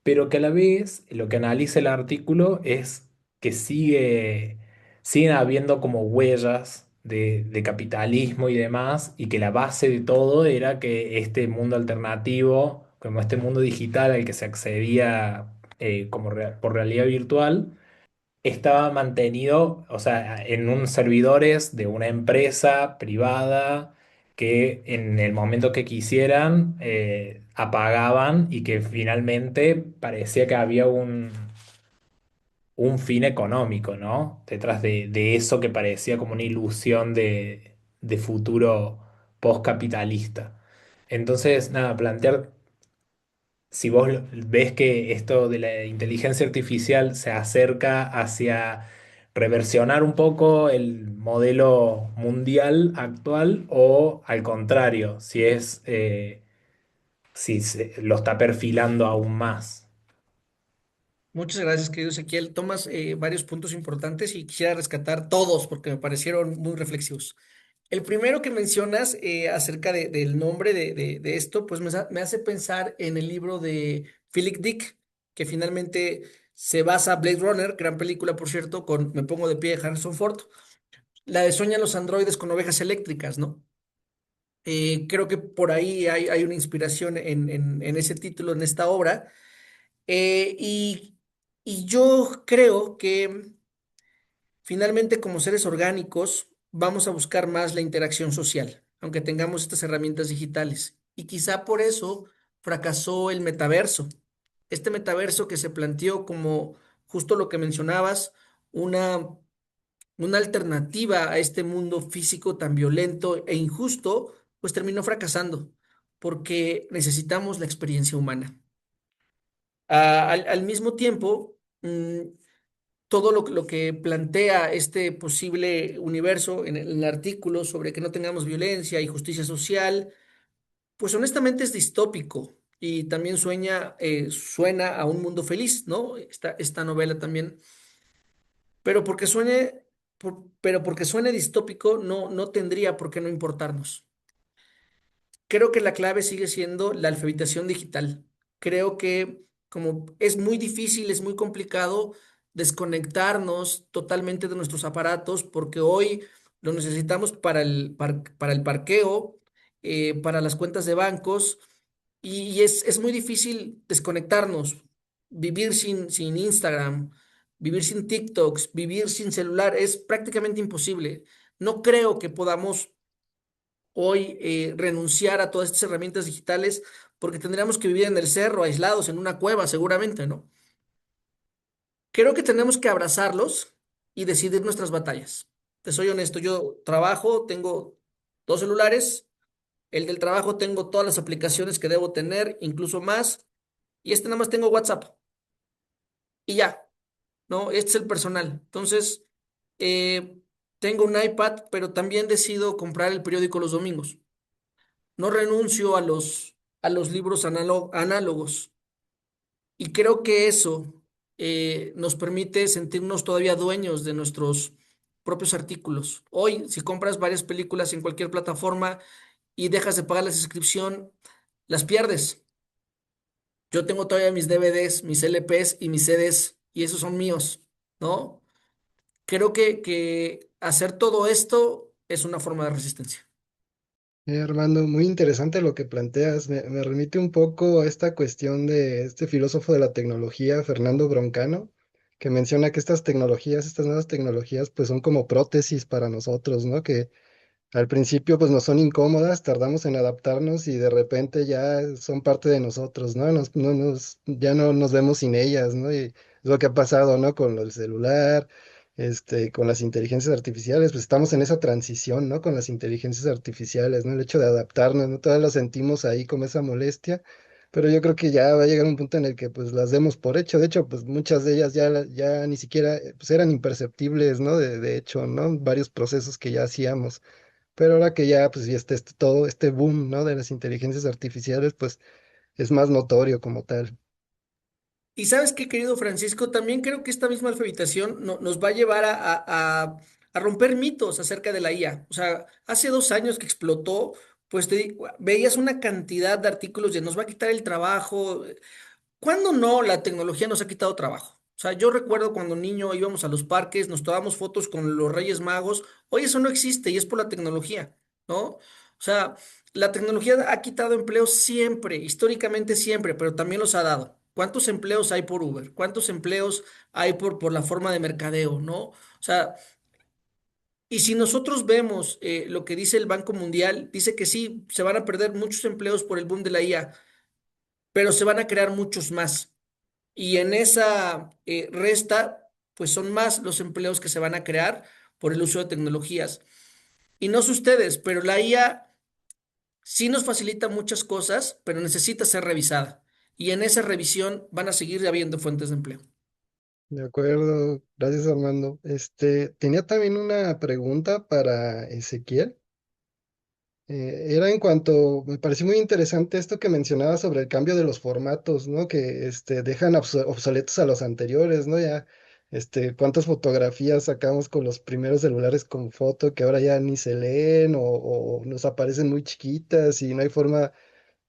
pero que a la vez lo que analiza el artículo es que siguen habiendo como huellas de capitalismo y demás, y que la base de todo era que este mundo alternativo, como este mundo digital al que se accedía como por realidad virtual, estaba mantenido, o sea, en unos servidores de una empresa privada que en el momento que quisieran apagaban y que finalmente parecía que había un fin económico, ¿no? Detrás de eso que parecía como una ilusión de futuro postcapitalista. Entonces, nada, plantear, si vos ves que esto de la inteligencia artificial se acerca hacia reversionar un poco el modelo mundial actual o al contrario, si lo está perfilando aún más. Muchas gracias, querido Ezequiel. Tomas varios puntos importantes y quisiera rescatar todos porque me parecieron muy reflexivos. El primero que mencionas acerca del nombre de esto, pues me hace pensar en el libro de Philip Dick, que finalmente se basa Blade Runner, gran película, por cierto, con Me pongo de pie de Harrison Ford, la de Sueñan los androides con ovejas eléctricas, ¿no? Creo que por ahí hay una inspiración en ese título, en esta obra. Eh, y, y yo creo que finalmente, como seres orgánicos, vamos a buscar más la interacción social, aunque tengamos estas herramientas digitales. Y quizá por eso fracasó el metaverso. Este metaverso que se planteó como justo lo que mencionabas, una, una alternativa a este mundo físico tan violento e injusto, pues terminó fracasando, porque necesitamos la experiencia humana. Al mismo tiempo, todo lo que plantea este posible universo en el artículo sobre que no tengamos violencia y justicia social, pues honestamente es distópico y también suena a un mundo feliz, ¿no? Esta novela también, pero pero porque suene distópico no tendría por qué no importarnos. Creo que la clave sigue siendo la alfabetización digital. Creo que como es muy difícil, es muy complicado desconectarnos totalmente de nuestros aparatos porque hoy lo necesitamos para para el parqueo, para las cuentas de bancos y es muy difícil desconectarnos, vivir sin Instagram, vivir sin TikToks, vivir sin celular, es prácticamente imposible. No creo que podamos hoy renunciar a todas estas herramientas digitales porque tendríamos que vivir en el cerro, aislados, en una cueva, seguramente, ¿no? Creo que tenemos que abrazarlos y decidir nuestras batallas. Te soy honesto, yo trabajo, tengo dos celulares, el del trabajo tengo todas las aplicaciones que debo tener, incluso más, y este nada más tengo WhatsApp y ya, ¿no? Este es el personal. Entonces, eh, tengo un iPad, pero también decido comprar el periódico los domingos. No renuncio a a los libros análogos. Y creo que eso nos permite sentirnos todavía dueños de nuestros propios artículos. Hoy, si compras varias películas en cualquier plataforma y dejas de pagar la suscripción, las pierdes. Yo tengo todavía mis DVDs, mis LPs y mis CDs, y esos son míos, ¿no? Creo que hacer todo esto es una forma de resistencia. Armando, muy interesante lo que planteas. Me remite un poco a esta cuestión de este filósofo de la tecnología, Fernando Broncano, que menciona que estas tecnologías, estas nuevas tecnologías, pues son como prótesis para nosotros, ¿no? Que al principio pues nos son incómodas, tardamos en adaptarnos y de repente ya son parte de nosotros, ¿no? Ya no nos vemos sin ellas, ¿no? Y es lo que ha pasado, ¿no? Con el celular, con las inteligencias artificiales, pues estamos en esa transición, ¿no? Con las inteligencias artificiales, ¿no? El hecho de adaptarnos, ¿no? Todavía lo sentimos ahí como esa molestia, pero yo creo que ya va a llegar un punto en el que pues las demos por hecho. De hecho, pues muchas de ellas ya ni siquiera, pues eran imperceptibles, ¿no? De hecho, ¿no? Varios procesos que ya hacíamos. Pero ahora que ya, pues, ya todo este boom, ¿no? De las inteligencias artificiales, pues, es más notorio como tal. Y sabes qué, querido Francisco, también creo que esta misma alfabetización nos va a llevar a romper mitos acerca de la IA. O sea, hace 2 años que explotó, pues veías una cantidad de artículos de nos va a quitar el trabajo. ¿Cuándo no la tecnología nos ha quitado trabajo? O sea, yo recuerdo cuando niño íbamos a los parques, nos tomábamos fotos con los Reyes Magos. Hoy eso no existe y es por la tecnología, ¿no? O sea, la tecnología ha quitado empleos siempre, históricamente siempre, pero también los ha dado. ¿Cuántos empleos hay por Uber? ¿Cuántos empleos hay por la forma de mercadeo, ¿no? O sea, Y si nosotros vemos lo que dice el Banco Mundial, dice que sí, se van a perder muchos empleos por el boom de la IA, pero se van a crear muchos más. Y en esa resta, pues son más los empleos que se van a crear por el uso de tecnologías. Y no sé ustedes, pero la IA sí nos facilita muchas cosas, pero necesita ser revisada. Y en esa revisión van a seguir habiendo fuentes de empleo. De acuerdo, gracias Armando. Tenía también una pregunta para Ezequiel. Era en cuanto, me pareció muy interesante esto que mencionaba sobre el cambio de los formatos, ¿no? Que dejan obsoletos a los anteriores, ¿no? Ya, cuántas fotografías sacamos con los primeros celulares con foto que ahora ya ni se leen o nos aparecen muy chiquitas y no hay forma.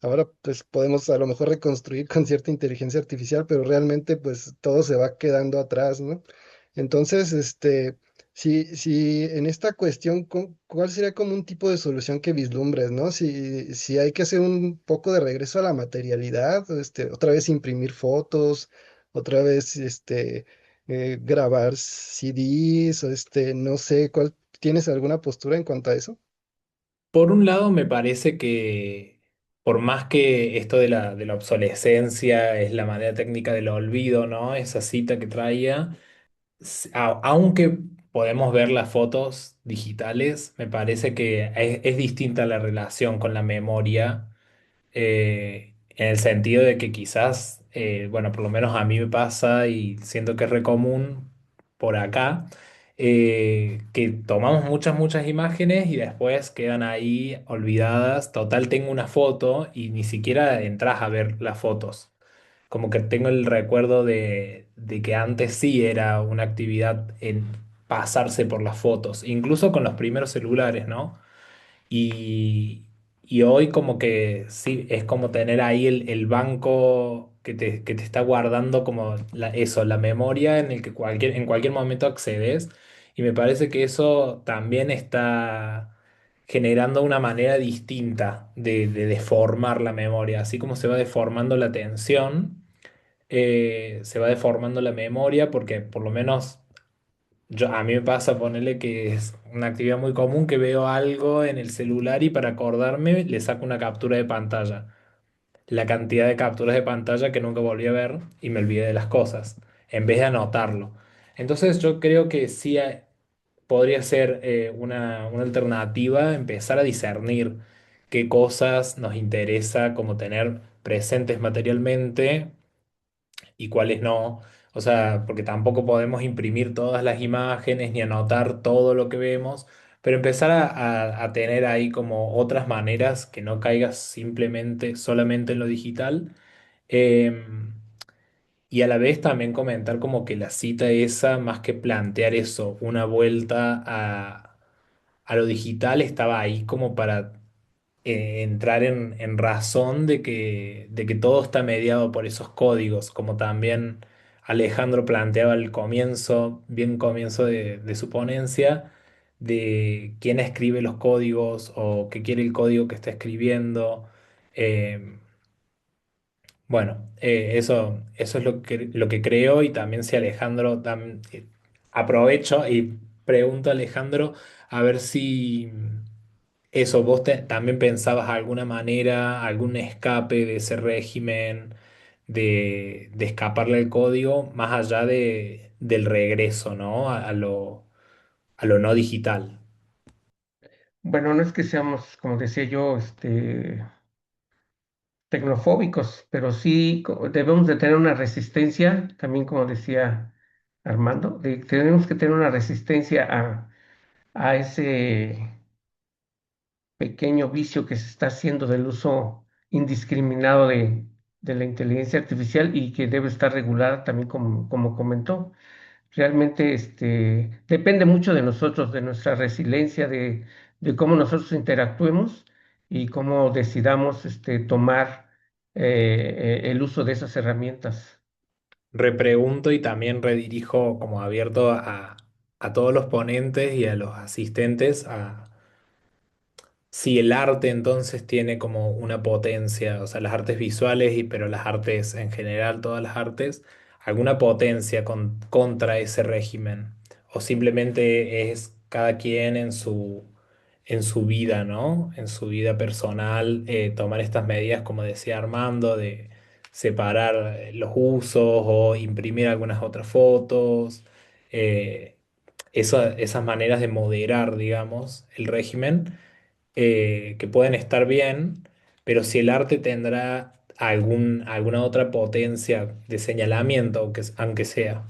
Ahora pues podemos a lo mejor reconstruir con cierta inteligencia artificial, pero realmente pues todo se va quedando atrás, ¿no? Entonces, si en esta cuestión, ¿cuál sería como un tipo de solución que vislumbres, ¿no? Si hay que hacer un poco de regreso a la materialidad, otra vez imprimir fotos, otra vez, grabar CDs, o no sé, ¿tienes alguna postura en cuanto a eso? Por un lado, me parece que por más que esto de la obsolescencia es la manera técnica del olvido, ¿no? Esa cita que traía, aunque podemos ver las fotos digitales, me parece que es distinta la relación con la memoria, en el sentido de que quizás, bueno, por lo menos a mí me pasa y siento que es re común por acá, que tomamos muchas imágenes y después quedan ahí olvidadas. Total, tengo una foto y ni siquiera entras a ver las fotos. Como que tengo el recuerdo de que antes sí era una actividad en pasarse por las fotos, incluso con los primeros celulares, ¿no? Y, y hoy como que sí, es como tener ahí el banco que te está guardando como eso, la memoria en el que en cualquier momento accedes. Y me parece que eso también está generando una manera distinta de deformar la memoria. Así como se va deformando la atención, se va deformando la memoria porque por lo menos a mí me pasa ponerle que es una actividad muy común que veo algo en el celular y para acordarme le saco una captura de pantalla. La cantidad de capturas de pantalla que nunca volví a ver y me olvidé de las cosas, en vez de anotarlo. Entonces yo creo que sí podría ser una alternativa empezar a discernir qué cosas nos interesa como tener presentes materialmente y cuáles no. O sea, porque tampoco podemos imprimir todas las imágenes ni anotar todo lo que vemos, pero empezar a tener ahí como otras maneras que no caigas simplemente solamente en lo digital. Em, y a la vez también comentar como que la cita esa, más que plantear eso, una vuelta a lo digital, estaba ahí como para entrar en razón de que todo está mediado por esos códigos, como también Alejandro planteaba al comienzo, bien comienzo de su ponencia, de quién escribe los códigos o qué quiere el código que está escribiendo. Eh, eso es lo que creo y también si Alejandro, aprovecho y pregunto a Alejandro a ver si eso, vos también pensabas alguna manera, algún escape de ese régimen, de escaparle al código, más allá del regreso, ¿no? A lo no digital. Bueno, no es que seamos, como decía yo, tecnofóbicos, pero sí debemos de tener una resistencia, también como decía Armando, tenemos que tener una resistencia a ese pequeño vicio que se está haciendo del uso indiscriminado de la inteligencia artificial y que debe estar regulada también como comentó. Realmente depende mucho de nosotros, de nuestra resiliencia, de cómo nosotros interactuemos y cómo decidamos tomar el uso de esas herramientas. Repregunto y también redirijo como abierto a todos los ponentes y a los asistentes si el arte entonces tiene como una potencia, o sea, las artes visuales, pero las artes en general, todas las artes, alguna potencia contra ese régimen, o simplemente es cada quien en su vida, ¿no? En su vida personal, tomar estas medidas, como decía Armando, de separar los usos o imprimir algunas otras fotos. eh, Esas maneras de moderar, digamos, el régimen, que pueden estar bien, pero si el arte tendrá alguna otra potencia de señalamiento, aunque sea,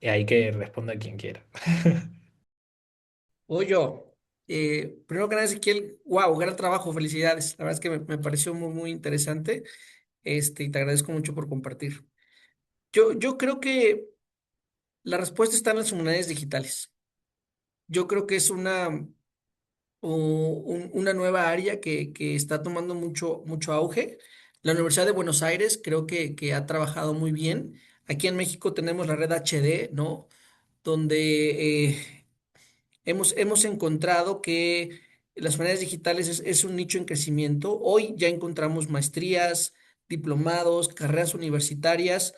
y hay que responder quien quiera. Oye, primero que nada, Ezequiel, wow, gran trabajo, felicidades. La verdad es que me pareció muy, muy interesante, y te agradezco mucho por compartir. Yo creo que la respuesta está en las humanidades digitales. Yo creo que es una nueva área que está tomando mucho, mucho auge. La Universidad de Buenos Aires creo que ha trabajado muy bien. Aquí en México tenemos la red HD, ¿no? Donde hemos encontrado que las humanidades digitales es un nicho en crecimiento. Hoy ya encontramos maestrías, diplomados, carreras universitarias,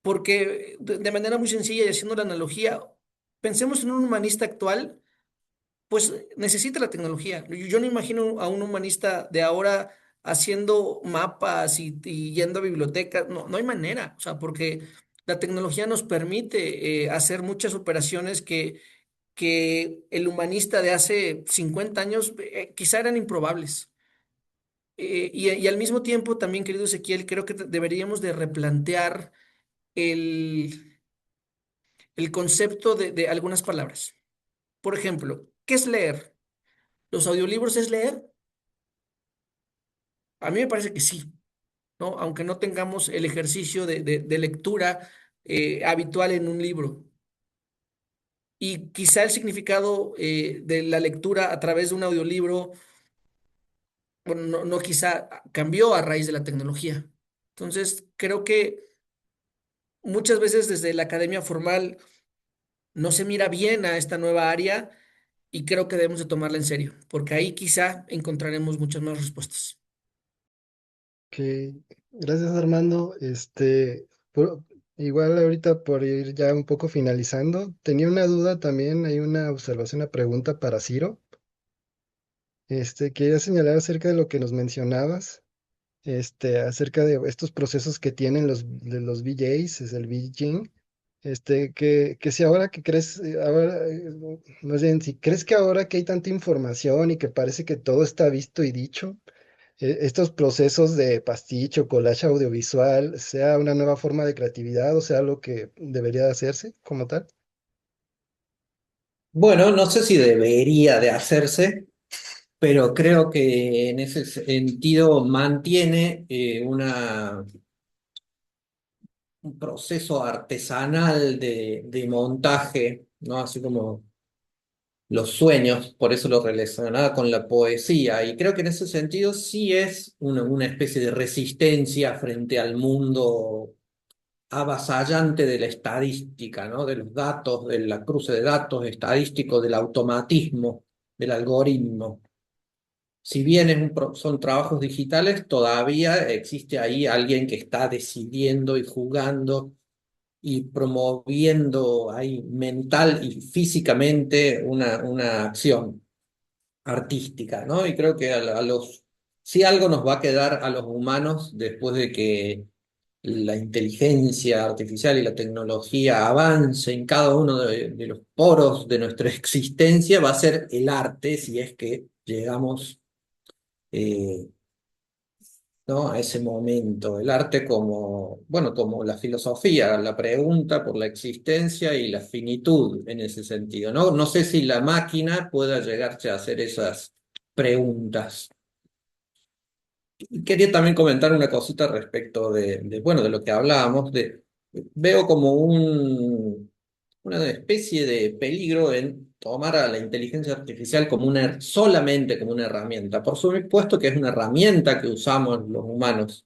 porque de manera muy sencilla y haciendo la analogía, pensemos en un humanista actual, pues necesita la tecnología. Yo no imagino a un humanista de ahora haciendo mapas y yendo a bibliotecas. No, no hay manera, o sea, porque la tecnología nos permite hacer muchas operaciones que el humanista de hace 50 años quizá eran improbables. Y al mismo tiempo, también, querido Ezequiel, creo que deberíamos de replantear el, el concepto de algunas palabras. Por ejemplo, ¿qué es leer? ¿Los audiolibros es leer? A mí me parece que sí, ¿no? Aunque no tengamos el ejercicio de lectura habitual en un libro. Y quizá el significado de la lectura a través de un audiolibro, bueno, no quizá cambió a raíz de la tecnología. Entonces, creo que muchas veces desde la academia formal no se mira bien a esta nueva área y creo que debemos de tomarla en serio, porque ahí quizá encontraremos muchas más respuestas. Ok, gracias Armando. Igual ahorita por ir ya un poco finalizando, tenía una duda también, hay una observación, una pregunta para Ciro. Quería señalar acerca de lo que nos mencionabas, acerca de estos procesos que tienen de los VJs, es el VJing, que si ahora que crees, ahora, más bien, si crees que ahora que hay tanta información y que parece que todo está visto y dicho, estos procesos de pasticho, collage audiovisual, sea una nueva forma de creatividad o sea lo que debería de hacerse como tal. Bueno, no sé si debería de hacerse, pero creo que en ese sentido mantiene un proceso artesanal de montaje, ¿no? Así como los sueños, por eso lo relacionaba con la poesía, y creo que en ese sentido sí es una especie de resistencia frente al mundo avasallante de la estadística, ¿no? De los datos, de la cruce de datos estadísticos, del automatismo, del algoritmo. Si bien son trabajos digitales, todavía existe ahí alguien que está decidiendo y jugando y promoviendo ahí mental y físicamente una acción artística, ¿no? Y creo que si algo nos va a quedar a los humanos después de que la inteligencia artificial y la tecnología avance en cada uno de los poros de nuestra existencia, va a ser el arte, si es que llegamos eh, ¿no? A ese momento. El arte como, bueno, como la filosofía, la pregunta por la existencia y la finitud en ese sentido, ¿no? No sé si la máquina pueda llegarse a hacer esas preguntas. Y quería también comentar una cosita respecto bueno, de lo que hablábamos, veo como una especie de peligro en tomar a la inteligencia artificial como solamente como una herramienta. Por supuesto que es una herramienta que usamos los humanos,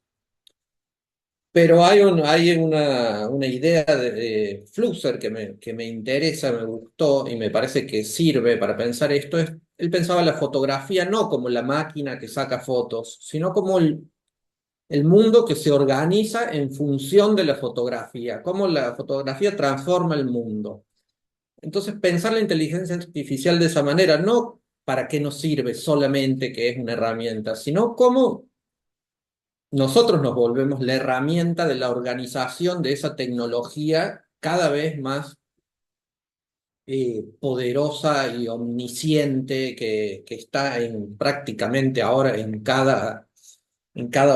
pero hay una idea de Flusser que me interesa, me gustó y me parece que sirve para pensar esto. Él pensaba la fotografía no como la máquina que saca fotos, sino como el mundo que se organiza en función de la fotografía, cómo la fotografía transforma el mundo. Entonces, pensar la inteligencia artificial de esa manera, no para qué nos sirve solamente que es una herramienta, sino cómo nosotros nos volvemos la herramienta de la organización de esa tecnología cada vez más poderosa y omnisciente que está prácticamente ahora en cada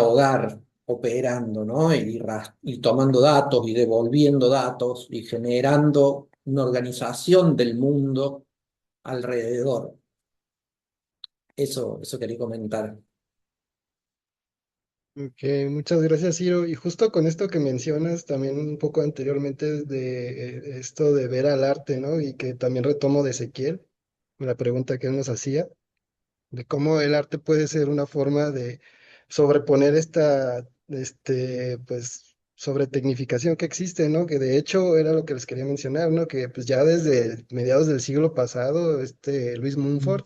hogar operando, ¿no? Y tomando datos y devolviendo datos y generando una organización del mundo alrededor. Eso quería comentar. Ok, muchas gracias, Ciro. Y justo con esto que mencionas también un poco anteriormente de esto de ver al arte, ¿no? Y que también retomo de Ezequiel, la pregunta que él nos hacía, de cómo el arte puede ser una forma de sobreponer esta, pues, sobretecnificación que existe, ¿no? Que de hecho era lo que les quería mencionar, ¿no? Que pues ya desde mediados del siglo pasado, Luis Mumford,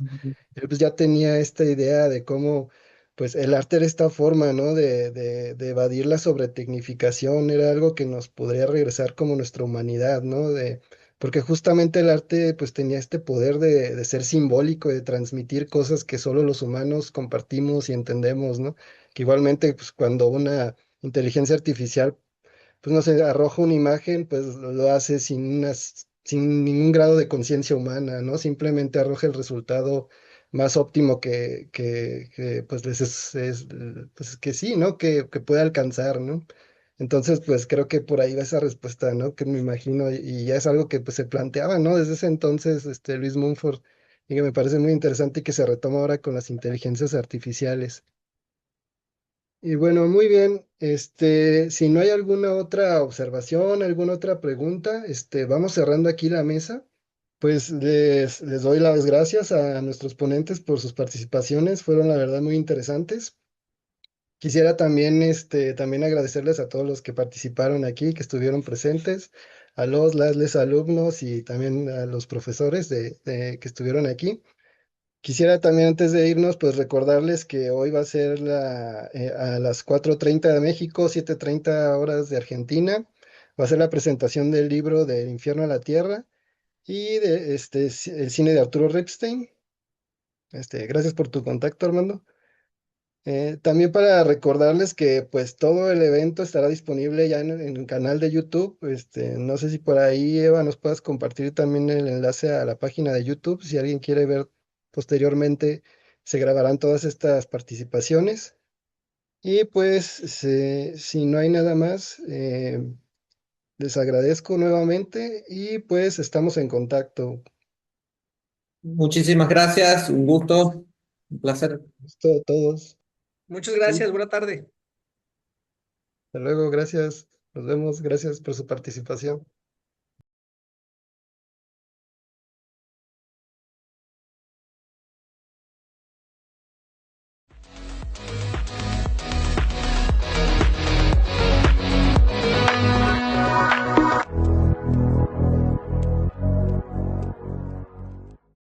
él pues ya tenía esta idea de cómo, pues el arte era esta forma, ¿no? De evadir la sobretecnificación, era algo que nos podría regresar como nuestra humanidad, ¿no? Porque justamente el arte pues tenía este poder de ser simbólico, de transmitir cosas que solo los humanos compartimos y entendemos, ¿no? Que igualmente pues cuando una inteligencia artificial pues no sé, arroja una imagen, pues lo hace sin ningún grado de conciencia humana, ¿no? Simplemente arroja el resultado más óptimo que, pues pues que sí, ¿no? Que puede alcanzar, ¿no? Entonces, pues creo que por ahí va esa respuesta, ¿no? Que me imagino, y ya es algo que pues se planteaba, ¿no? Desde ese entonces, Luis Mumford, y que me parece muy interesante y que se retoma ahora con las inteligencias artificiales. Y bueno, muy bien. Si no hay alguna otra observación, alguna otra pregunta, vamos cerrando aquí la mesa. Pues les doy las gracias a nuestros ponentes por sus participaciones, fueron la verdad muy interesantes. Quisiera también, también agradecerles a todos los que participaron aquí, que estuvieron presentes, a las alumnos y también a los profesores que estuvieron aquí. Quisiera también antes de irnos, pues recordarles que hoy va a ser a las 4:30 de México, 7:30 horas de Argentina. Va a ser la presentación del libro Del infierno a la tierra y de el cine de Arturo Ripstein. Gracias por tu contacto, Armando. También para recordarles que pues todo el evento estará disponible ya en el canal de YouTube. No sé si por ahí, Eva, nos puedas compartir también el enlace a la página de YouTube. Si alguien quiere ver posteriormente, se grabarán todas estas participaciones. Y pues si no hay nada más, les agradezco nuevamente y pues estamos en contacto. Muchísimas gracias, un gusto, un placer. Esto a todos. Muchas gracias, buena tarde. Hasta luego, gracias. Nos vemos. Gracias por su participación.